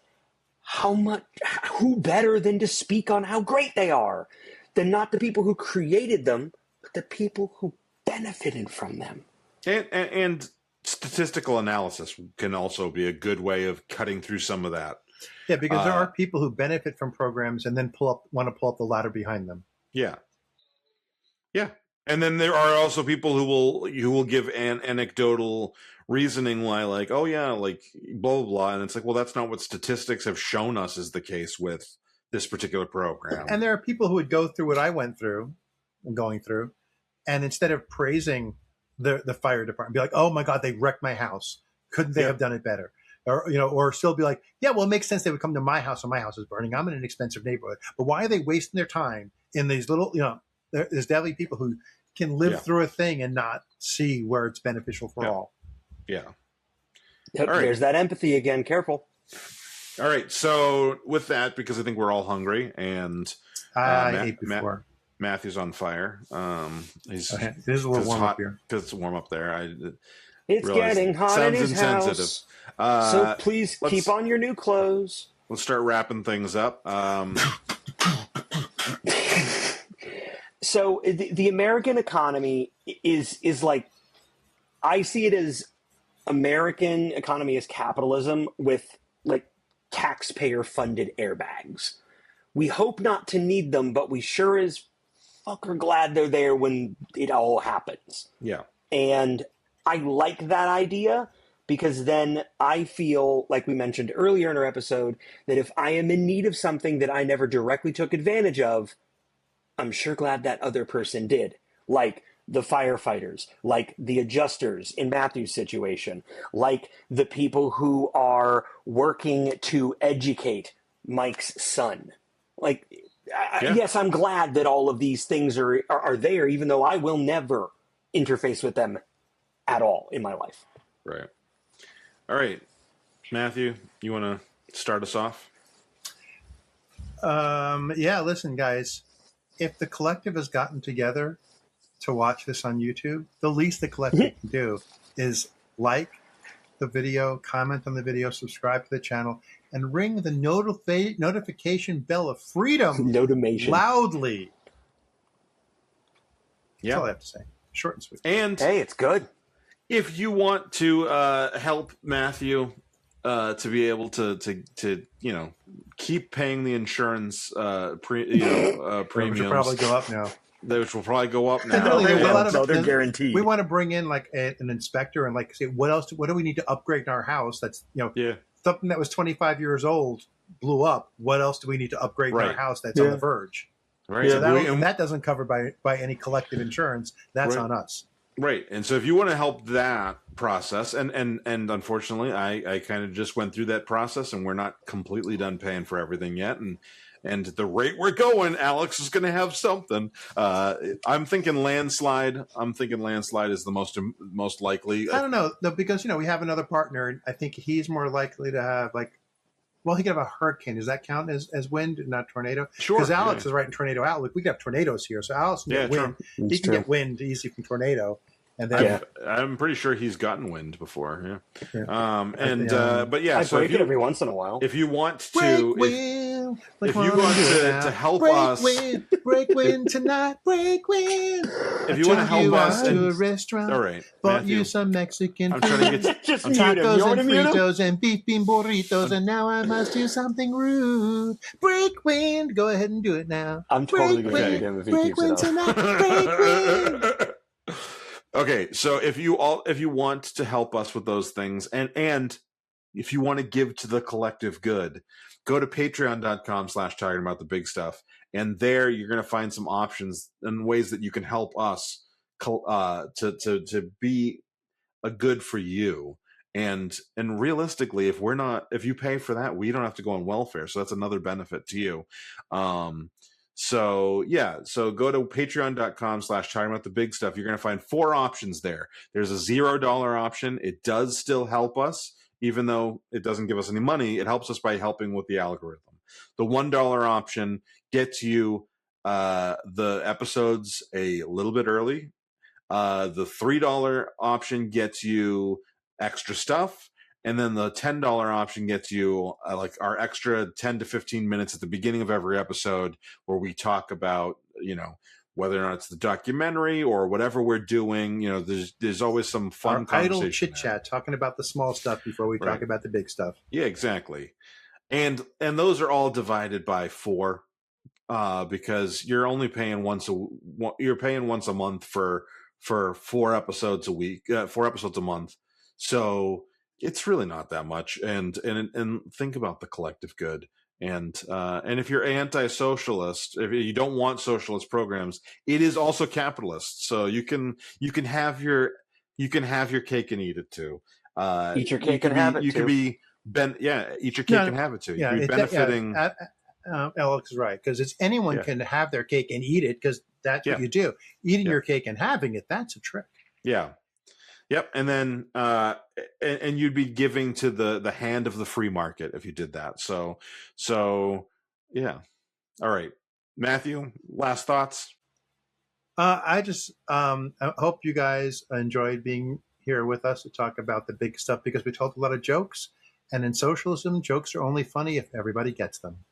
who better than to speak on how great they are than not the people who created them, but the people who benefited from them. and statistical analysis can also be a good way of cutting through some of that. Yeah, because there are people who benefit from programs and then want to pull up the ladder behind them. Yeah, and then there are also people who will give an anecdotal reasoning why, like, oh yeah, like blah blah blah, and it's like, well, that's not what statistics have shown us is the case with this particular program. And there are people who would go through what I went through, and going through, and instead of praising the fire department, be like, oh my God, they wrecked my house. Couldn't they have done it better? Or still be like, yeah, well, it makes sense they would come to my house when my house is burning. I'm in an expensive neighborhood. But why are they wasting their time in these little, there's definitely people who can live through a thing and not see where it's beneficial for all. Yeah. Yep, All right. There's that empathy again. Careful. All right. So with that, because I think we're all hungry and I ate before. Matthew's on fire. He's It is a little warm up here. because it's warm up there. It's getting hot in his house. So please keep on your new clothes. Let's start wrapping things up. So the American economy is like, I see it as American economy as capitalism with like taxpayer funded airbags. We hope not to need them, but we sure as fuck are glad they're there when it all happens. Yeah. And I like that idea because then I feel, like we mentioned earlier in our episode, that if I am in need of something that I never directly took advantage of, I'm sure glad that other person did. Like the firefighters, like the adjusters in Matthew's situation, like the people who are working to educate Mike's son. Like, yes, I'm glad that all of these things are there, even though I will never interface with them at all in my life. Right. All right. Matthew, you want to start us off? Yeah, listen, guys. If the collective has gotten together to watch this on YouTube, the least the collective can do is like the video, comment on the video, subscribe to the channel, and ring the notification bell of freedom loudly. That's all I have to say. Short and sweet. And hey, it's good. If you want to help Matthew to be able to keep paying the insurance premiums, which will probably go up now. Which will probably go up now. They're guaranteed. We want to bring in like an inspector and like say what do we need to upgrade in our house? That's something that was 25 years old blew up. What else do we need to upgrade in our house that's on the verge? Right. So that doesn't cover by any collective insurance. That's on us. Right. And so if you want to help that process, and unfortunately I kind of just went through that process and we're not completely done paying for everything yet. And the rate we're going, Alex is going to have something. I'm thinking landslide. I'm thinking landslide is the most likely. I don't know, though, because we have another partner, and I think he's more likely to have well, he could have a hurricane. Does that count as wind, not tornado? Sure. Because Alex is writing tornado outlook. We could have tornadoes here, so Alex can get wind. True. He can get wind easy from tornado, and then I'm pretty sure he's gotten wind before. Yeah. But yeah, I so break it every once in a while. if you want break to, wind, if you want to help break us, wind, break wind tonight, break wind. if you want to help us, to a restaurant, all right, bought Matthew, you some Mexican I'm food. trying to get Just mute him. You Tacos want to and mute him? fritos and beef bean burritos, and now I must do something rude. Break wind. Go ahead and do it now. I'm totally break going to wind, mute him if he break keeps it wind up. tonight. Break wind. Okay, so if you want to help us with those things, and if you want to give to the collective good, go to patreon.com/talking about the big stuff, and there you're going to find some options and ways that you can help us to be a good for you. And realistically, if you pay for that, we don't have to go on welfare, so that's another benefit to you. So go to patreon.com/talking about the big stuff. You're going to find 4 options there. There's a $0 option. It does still help us, even though it doesn't give us any money. It helps us by helping with the algorithm. The $1 option gets you the episodes a little bit early. The $3 option gets you extra stuff. And then the $10 option gets you like our extra 10 to 15 minutes at the beginning of every episode where we talk about, whether or not it's the documentary or whatever we're doing. There's always some fun Our conversation. idle chit chat, talking about the small stuff before we talk about the big stuff. Yeah, exactly. And those are all divided by 4 because you're only paying once a month for 4 episodes a week, 4 episodes a month. So it's really not that much. And think about the collective good. And if you're anti-socialist, if you don't want socialist programs, it is also capitalist. So you can have your cake and eat it too. Eat your cake and have it too. You could be eat your cake and have it too. You could be benefiting. Alex is right, because anyone can have their cake and eat it, because that's what you do. Eating your cake and having it, that's a trick. Yeah. Yep. And then and you'd be giving to the hand of the free market if you did that. So yeah. All right. Matthew, last thoughts? I just I hope you guys enjoyed being here with us to talk about the big stuff, because we told a lot of jokes, and in socialism, jokes are only funny if everybody gets them.